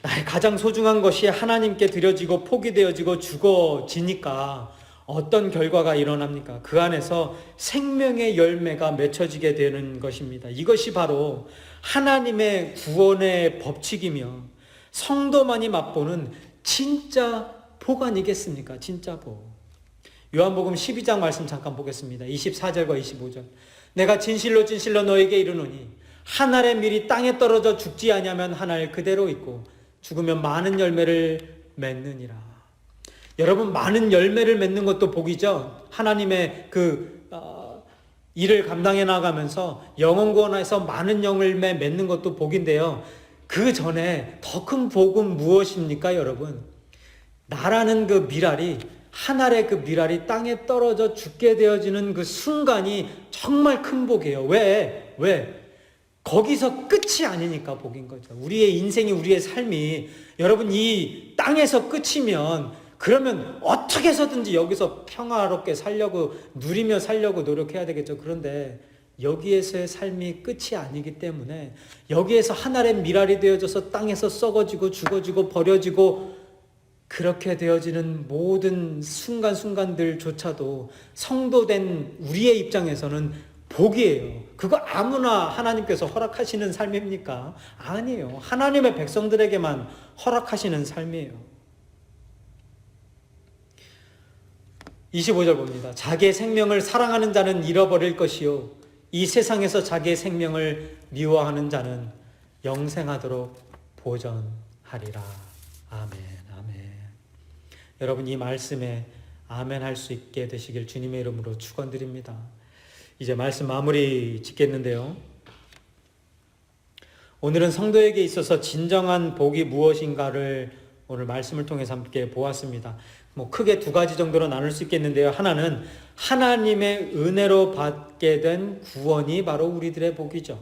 나의 가장 소중한 것이 하나님께 드려지고 포기되어지고 죽어지니까 어떤 결과가 일어납니까? 그 안에서 생명의 열매가 맺혀지게 되는 것입니다. 이것이 바로 하나님의 구원의 법칙이며 성도만이 맛보는 진짜 복 아니겠습니까? 진짜 복. 요한복음 12장 말씀 잠깐 보겠습니다. 24절과 25절. 내가 진실로 진실로 너에게 이르노니 한 알의 밀이 땅에 떨어져 죽지 아니하면 한 알 그대로 있고 죽으면 많은 열매를 맺느니라. 여러분, 많은 열매를 맺는 것도 복이죠. 하나님의 일을 감당해 나가면서 영혼 구원에서 많은 열매 맺는 것도 복인데요. 그 전에 더 큰 복은 무엇입니까, 여러분? 나라는 그 밀알이, 한 알의 그 밀알이 땅에 떨어져 죽게 되어지는 그 순간이 정말 큰 복이에요. 왜? 거기서 끝이 아니니까 복인 거죠. 우리의 인생이, 우리의 삶이, 여러분, 이 땅에서 끝이면, 그러면 어떻게 해서든지 여기서 평화롭게 살려고, 누리며 살려고 노력해야 되겠죠. 그런데 여기에서의 삶이 끝이 아니기 때문에 여기에서 하나의 밀알이 되어져서 땅에서 썩어지고 죽어지고 버려지고 그렇게 되어지는 모든 순간순간들조차도 성도된 우리의 입장에서는 복이에요. 그거 아무나 하나님께서 허락하시는 삶입니까? 아니에요. 하나님의 백성들에게만 허락하시는 삶이에요. 25절 봅니다. 자기의 생명을 사랑하는 자는 잃어버릴 것이요 이 세상에서 자기의 생명을 미워하는 자는 영생하도록 보전하리라. 아멘. 여러분, 이 말씀에 아멘 할 수 있게 되시길 주님의 이름으로 축원드립니다. 이제 말씀 마무리 짓겠는데요. 오늘은 성도에게 있어서 진정한 복이 무엇인가를 오늘 말씀을 통해서 함께 보았습니다. 크게 두 가지 정도로 나눌 수 있겠는데요. 하나는 하나님의 은혜로 받게 된 구원이 바로 우리들의 복이죠.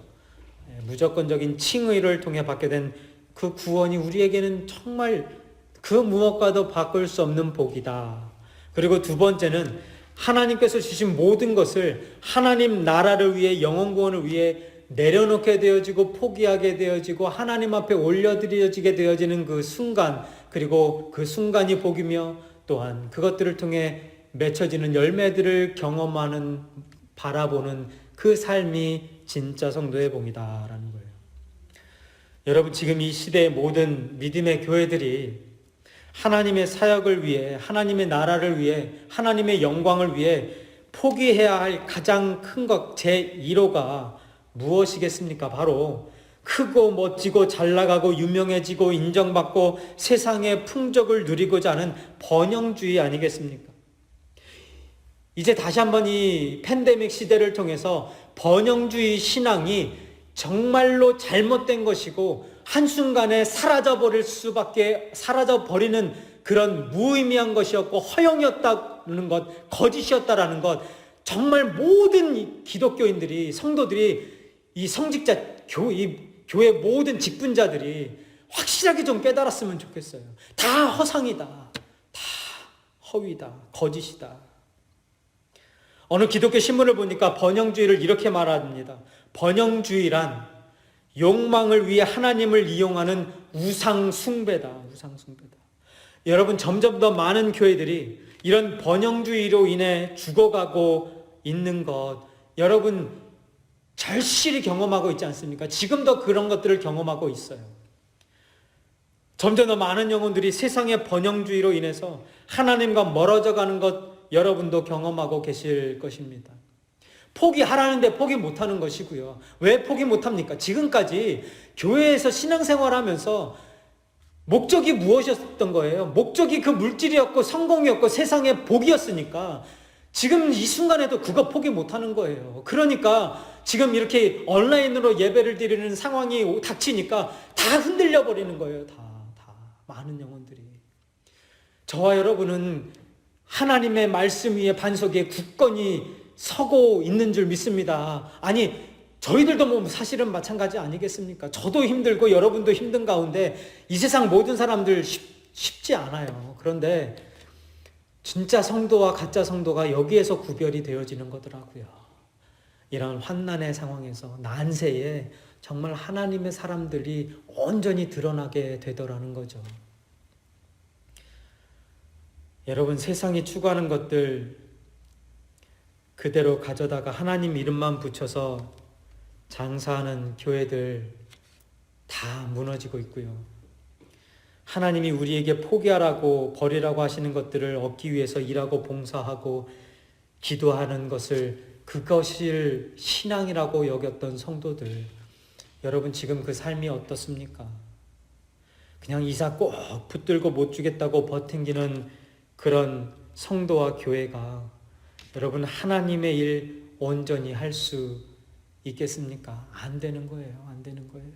무조건적인 칭의를 통해 받게 된 그 구원이 우리에게는 정말 그 무엇과도 바꿀 수 없는 복이다. 그리고 두 번째는 하나님께서 주신 모든 것을 하나님 나라를 위해, 영혼 구원을 위해 내려놓게 되어지고 포기하게 되어지고 하나님 앞에 올려드려지게 되어지는 그 순간, 그리고 그 순간이 복이며 또한 그것들을 통해 맺혀지는 열매들을 경험하는, 바라보는 그 삶이 진짜 성도의 복이다라는 거예요. 여러분, 지금 이 시대의 모든 믿음의 교회들이 하나님의 사역을 위해, 하나님의 나라를 위해, 하나님의 영광을 위해 포기해야 할 가장 큰 것, 제1호가 무엇이겠습니까? 바로 크고 멋지고 잘나가고 유명해지고 인정받고 세상의 풍족을 누리고자 하는 번영주의 아니겠습니까? 이제 다시 한번 이 팬데믹 시대를 통해서 번영주의 신앙이 정말로 잘못된 것이고 한순간에 사라져버리는 그런 무의미한 것이었고 허영이었다는 것, 거짓이었다라는 것, 정말 모든 기독교인들이, 성도들이, 이 성직자, 이 교회 모든 직분자들이 확실하게 좀 깨달았으면 좋겠어요. 다 허상이다. 다 허위다. 거짓이다. 어느 기독교 신문을 보니까 번영주의를 이렇게 말합니다. 번영주의란 욕망을 위해 하나님을 이용하는 우상숭배다. 여러분, 점점 더 많은 교회들이 이런 번영주의로 인해 죽어가고 있는 것, 여러분 절실히 경험하고 있지 않습니까? 지금도 그런 것들을 경험하고 있어요. 점점 더 많은 영혼들이 세상의 번영주의로 인해서 하나님과 멀어져 가는 것 여러분도 경험하고 계실 것입니다. 포기하라는데 포기 못하는 것이고요. 왜 포기 못합니까? 지금까지 교회에서 신앙생활하면서 목적이 무엇이었던 거예요? 목적이 그 물질이었고 성공이었고 세상의 복이었으니까 지금 이 순간에도 그거 포기 못하는 거예요. 그러니까 지금 이렇게 온라인으로 예배를 드리는 상황이 닥치니까 다 흔들려 버리는 거예요. 다 많은 영혼들이. 저와 여러분은 하나님의 말씀 위에 반석 위에 굳건히 서고 있는 줄 믿습니다. 아니, 저희들도 뭐 사실은 마찬가지 아니겠습니까? 저도 힘들고 여러분도 힘든 가운데 이 세상 모든 사람들 쉽지 않아요. 그런데 진짜 성도와 가짜 성도가 여기에서 구별이 되어지는 거더라고요. 이런 환난의 상황에서, 난세에 정말 하나님의 사람들이 온전히 드러나게 되더라는 거죠. 여러분, 세상이 추구하는 것들 그대로 가져다가 하나님 이름만 붙여서 장사하는 교회들 다 무너지고 있고요. 하나님이 우리에게 포기하라고, 버리라고 하시는 것들을 얻기 위해서 일하고 봉사하고 기도하는 것을, 그것을 신앙이라고 여겼던 성도들, 여러분 지금 그 삶이 어떻습니까? 그냥 이사 꼭 붙들고 못 주겠다고 버팅기는 그런 성도와 교회가 여러분 하나님의 일 온전히 할 수 있겠습니까? 안 되는 거예요. 안 되는 거예요.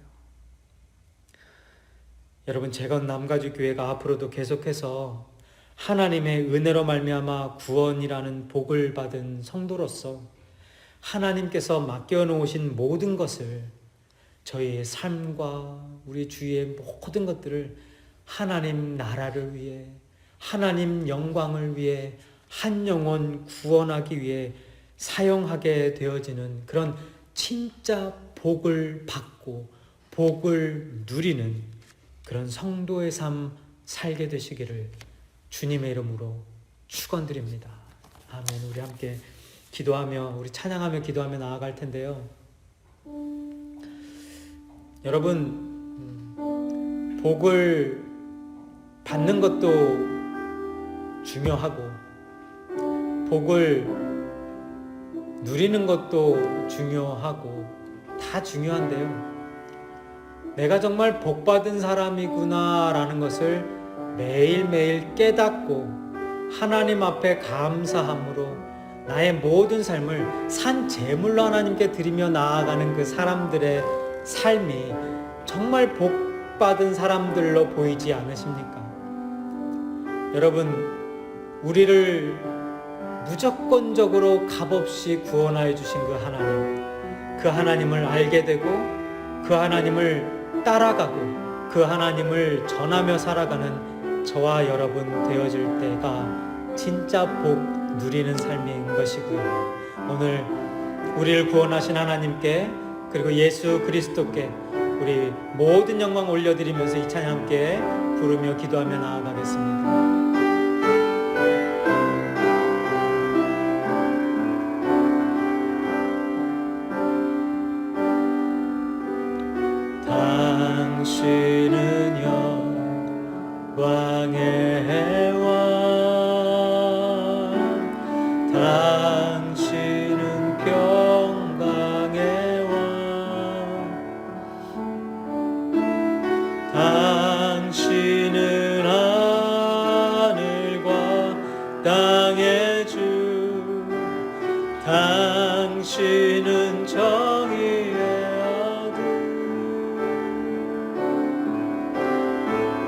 여러분, 재건 남가주 교회가 앞으로도 계속해서 하나님의 은혜로 말미암아 구원이라는 복을 받은 성도로서 하나님께서 맡겨 놓으신 모든 것을, 저희의 삶과 우리 주위의 모든 것들을 하나님 나라를 위해, 하나님 영광을 위해, 한 영혼 구원하기 위해 사용하게 되어지는 그런 진짜 복을 받고 복을 누리는 그런 성도의 삶 살게 되시기를 주님의 이름으로 축원드립니다. 아멘. 우리 함께 기도하며, 우리 찬양하며 기도하며 나아갈 텐데요. 여러분, 복을 받는 것도 중요하고 복을 누리는 것도 중요하고 다 중요한데요. 내가 정말 복받은 사람이구나 라는 것을 매일매일 깨닫고 하나님 앞에 감사함으로 나의 모든 삶을 산 제물로 하나님께 드리며 나아가는 그 사람들의 삶이 정말 복받은 사람들로 보이지 않으십니까? 여러분, 우리를 무조건적으로 값없이 구원하여 주신 그 하나님을 알게 되고 그 하나님을 따라가고 그 하나님을 전하며 살아가는 저와 여러분 되어질 때가 진짜 복 누리는 삶인 것이고요. 오늘 우리를 구원하신 하나님께, 그리고 예수 그리스도께 우리 모든 영광 올려드리면서 이 찬양 함께 부르며 기도하며 나아가겠습니다. 당신은 영광의 왕, 당신은 평강의 왕, 당신은 하늘과 땅의 주, 당신은 정의의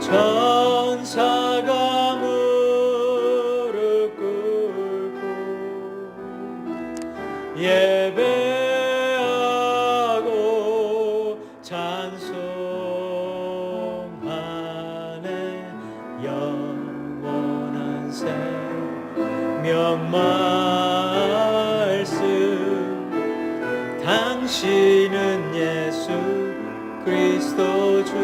천사가 무릎 꿇고 예배하고 찬송하네. 영원한 생명 말씀, 당신은 예수 그리스도 주.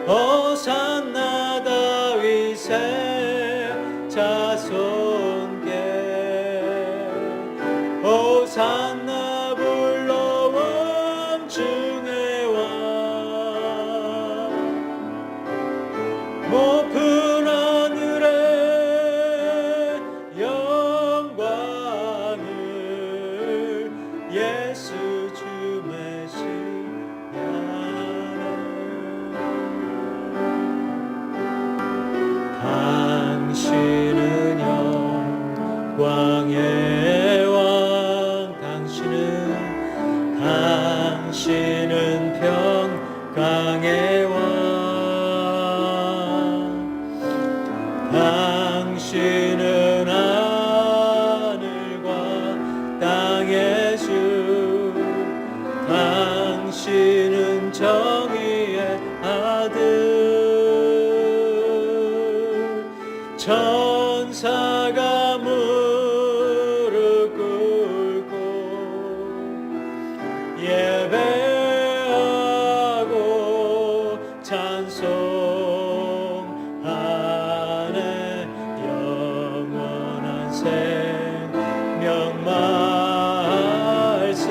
호산나 다윗의 자손께, 호산나 불러 왕 중의 왕. 높은 하늘의 영광을 예수 주 당신은 영광의 왕, 당신은 평강의 왕, 당신은 하늘과 땅의 천사가 무릎 꿇고 예배하고 찬송하네. 영원한 생명 말씀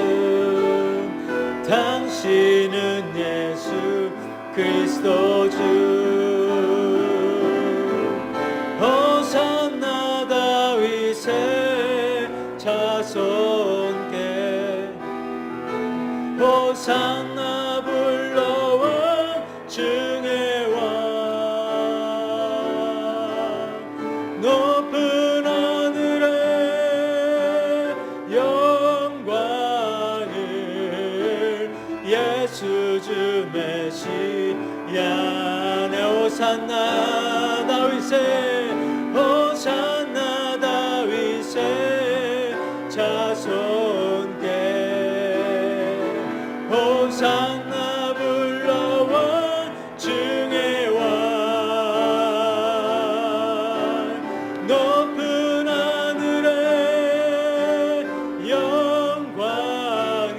당신은 예수 그리스도 주. 호산나 다윗의 자손께 호산나 불러와 중의 왕. 높은 하늘에 영광을 예수 주 메시아. 내 호산나 다윗의 호산나 다윗의 자손께 호산나 불러와 중의 왕. 높은 하늘에 영광을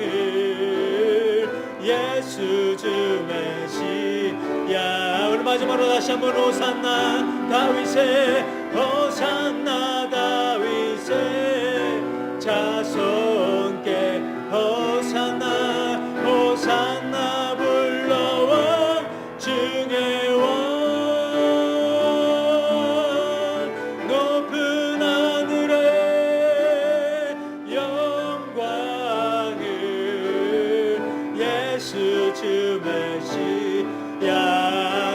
예수 주 메시아. 오늘 마지막으로 다시 한번 호산나 다윗의 호산나 다윗의 자손께 호산나 호산나 불러와 중의 왕. 높은 하늘에 영광을 예수 주 메시아.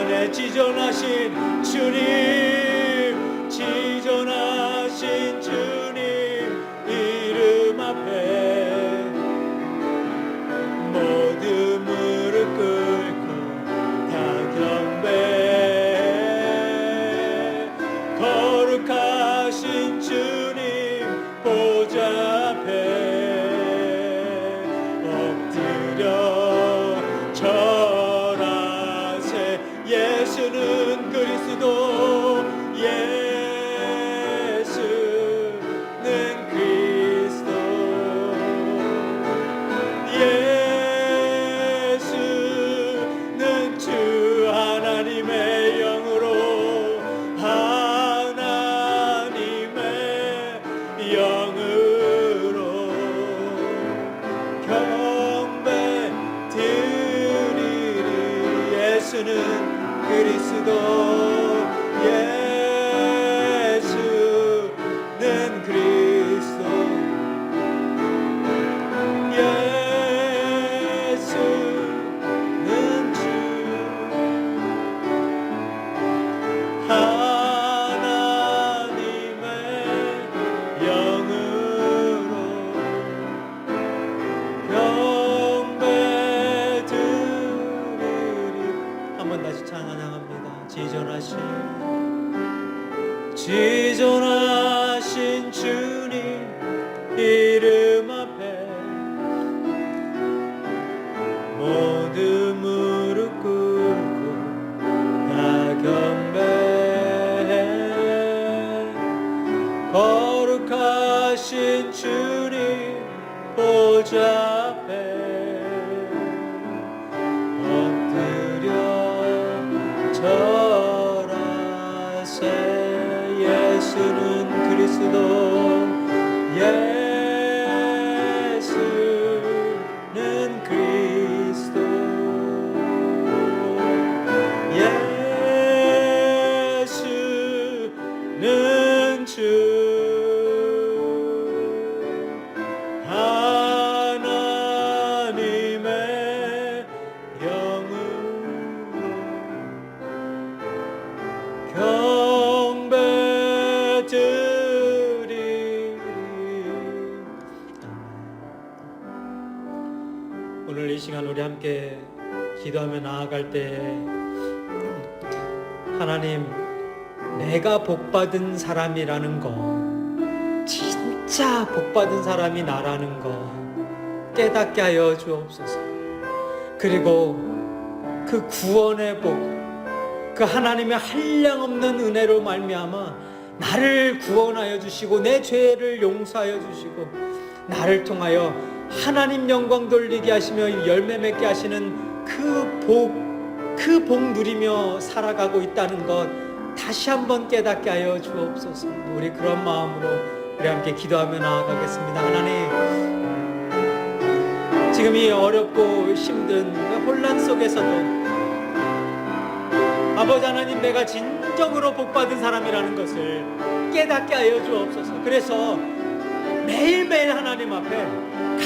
내 지존하신 주님, 지존하신 주님 이름 앞에 모두 무릎 꿇고 다 경배. 거룩하신 주님 보좌 앞에 엎드려 절하세. 예수는 그리스도, 예수는 그리스도, 예수는 주 하나님의 영으로, 하나님의 영으로 경배 드리리. 예수는 그리스도, 예수는 그리스도, 예수는 주 하나님의 영으로 경배 드리리. 한번 다시 찬양합니다. 지존하신 주님 이름 앞에 모두 무릎 꿇고 다 경배해. 거룩하신 주님 보좌 앞에 엎드려 절하세. 예수는 그리스도, 예수는 그리스도, 예수는 주 하나님의 영으로 경배 드리리. 오늘 이 시간 우리 함께 기도하며 나아갈 때 하나님, 내가 복받은 사람이라는 거, 진짜 복받은 사람이 나라는 거 깨닫게 하여 주옵소서. 그리고 그 구원의 복, 그 하나님의 한량없는 은혜로 말미암아 나를 구원하여 주시고 내 죄를 용서하여 주시고 나를 통하여 하나님 영광 돌리게 하시며 열매 맺게 하시는 그 복 누리며 살아가고 있다는 것 다시 한번 깨닫게 하여 주옵소서. 우리 그런 마음으로 우리 함께 기도하며 나아가겠습니다. 하나님, 지금 이 어렵고 힘든 혼란 속에서도 아버지 하나님, 내가 진정으로 복받은 사람이라는 것을 깨닫게 하여 주옵소서. 그래서 매일매일 하나님 앞에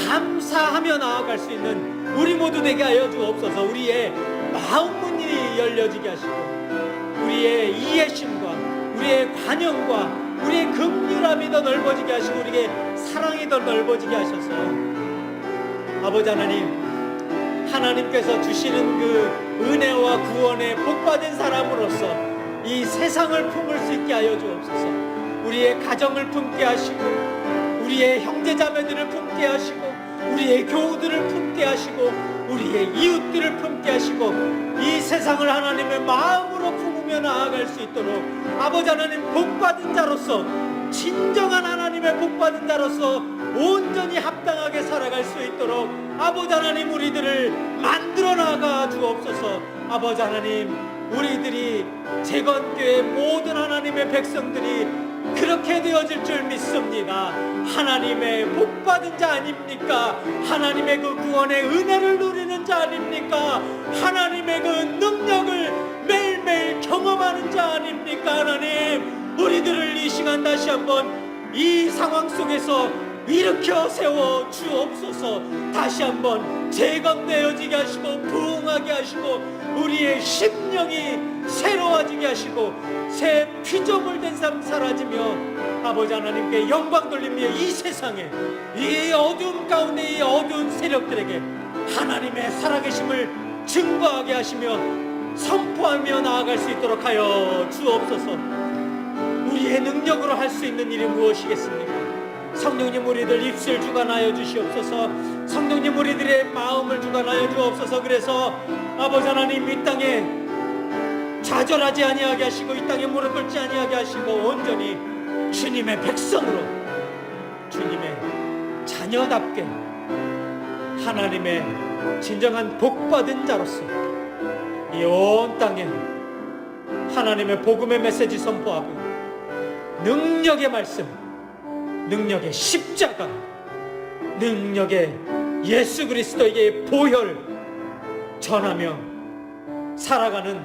감사하며 나아갈 수 있는 우리 모두 되게 하여 주옵소서. 우리의 마음 문이 열려지게 하시고 우리의 이해심과 우리의 관용과 우리의 긍휼함이 더 넓어지게 하시고 우리의 사랑이 더 넓어지게 하셔서 아버지 하나님, 하나님께서 주시는 그 은혜와 구원에 복받은 사람으로서 이 세상을 품을 수 있게 하여 주옵소서. 우리의 가정을 품게 하시고 우리의 형제자매들을 품게 하시고 우리의 교우들을 품게 하시고 우리의 이웃들을 품게 하시고 이 세상을 하나님의 마음으로 품으며 나아갈 수 있도록 아버지 하나님, 복받은 자로서, 진정한 하나님의 복받은 자로서 온전히 합당하게 살아갈 수 있도록 아버지 하나님, 우리들을 만들어 나가 주옵소서. 아버지 하나님, 우리들이 재건교회 모든 하나님의 백성들이 그렇게 되어질 줄 믿습니다. 하나님의 복받은 자 아닙니까? 하나님의 그 구원의 은혜를 누리는 자 아닙니까? 하나님의 그 능력을 매일매일 경험하는 자 아닙니까? 하나님, 우리들을 이 시간 다시 한번 이 상황 속에서 일으켜 세워 주옵소서. 다시 한번 재건되어지게 하시고 부흥하게 하시고 우리의 심령이 새로워지게 하시고 새 피조물된 삶 사라지며 아버지 하나님께 영광 돌리며 이 세상에 이 어두움 가운데 이 어두운 세력들에게 하나님의 살아계심을 증거하게 하시며 선포하며 나아갈 수 있도록 하여 주옵소서. 우리의 능력으로 할 수 있는 일이 무엇이겠습니까? 성령님, 우리들 입술 주관하여 주시옵소서. 성령님, 우리들의 마음을 주관하여 주옵소서. 그래서 아버지 하나님, 이 땅에 좌절하지 아니하게 하시고 이 땅에 무릎 꿇지 아니하게 하시고 온전히 주님의 백성으로, 주님의 자녀답게 하나님의 진정한 복받은 자로서 이 온 땅에 하나님의 복음의 메시지 선포하고 능력의 말씀, 능력의 십자가, 능력의 예수 그리스도에게 보혈 전하며 살아가는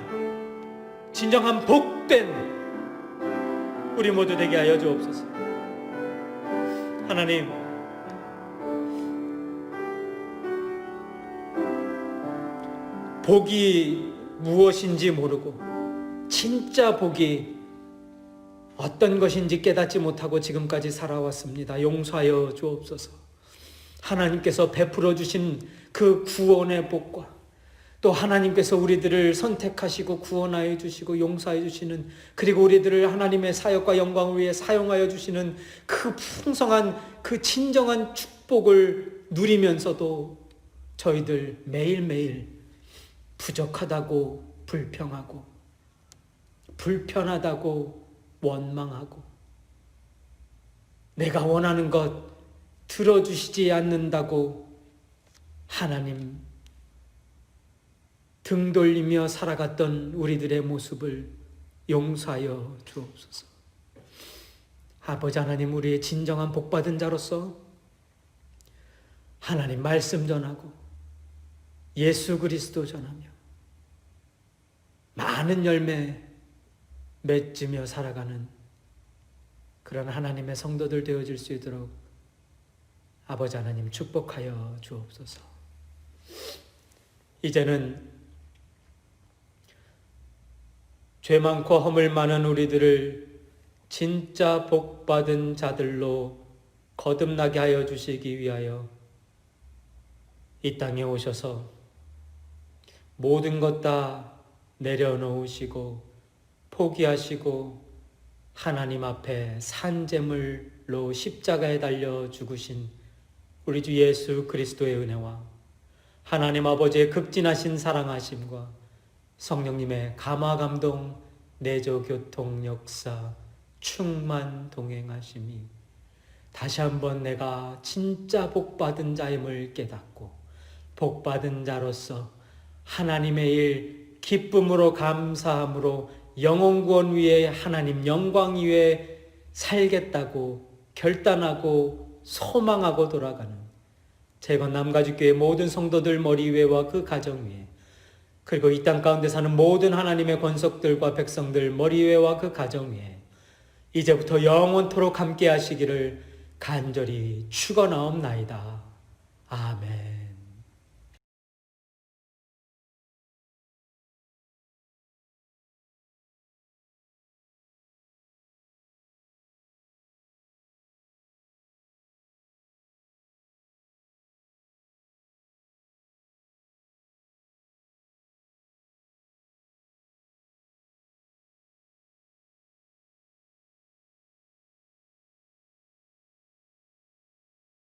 진정한 복된 우리 모두 되게 하여 주옵소서. 하나님, 복이 무엇인지 모르고 진짜 복이 어떤 것인지 깨닫지 못하고 지금까지 살아왔습니다. 용서하여 주옵소서. 하나님께서 베풀어 주신 그 구원의 복과 또 하나님께서 우리들을 선택하시고 구원하여 주시고 용서하여 주시는, 그리고 우리들을 하나님의 사역과 영광을 위해 사용하여 주시는 그 풍성한 그 진정한 축복을 누리면서도 저희들 매일매일 부족하다고 불평하고 불편하다고 원망하고 내가 원하는 것 들어주시지 않는다고 하나님 등 돌리며 살아갔던 우리들의 모습을 용서하여 주옵소서. 아버지 하나님, 우리의 진정한 복받은 자로서 하나님 말씀 전하고 예수 그리스도 전하며 많은 열매 맺으며 살아가는 그런 하나님의 성도들 되어질 수 있도록 아버지 하나님 축복하여 주옵소서. 이제는 죄 많고 허물 많은 우리들을 진짜 복받은 자들로 거듭나게 하여 주시기 위하여 이 땅에 오셔서 모든 것 다 내려놓으시고 포기하시고 하나님 앞에 산제물로 십자가에 달려 죽으신 우리 주 예수 그리스도의 은혜와 하나님 아버지의 극진하신 사랑하심과 성령님의 감화 감동, 내조 교통 역사, 충만 동행하심이 다시 한번 내가 진짜 복받은 자임을 깨닫고 복받은 자로서 하나님의 일 기쁨으로 감사함으로 영혼구원 위에 하나님 영광 위에 살겠다고 결단하고 소망하고 돌아가는 재건 남가주교회 모든 성도들 머리 위에와 그 가정 위에, 그리고 이 땅 가운데 사는 모든 하나님의 권속들과 백성들 머리 위에와 그 가정 위에 이제부터 영원토록 함께 하시기를 간절히 축원하옵나이다. 아멘.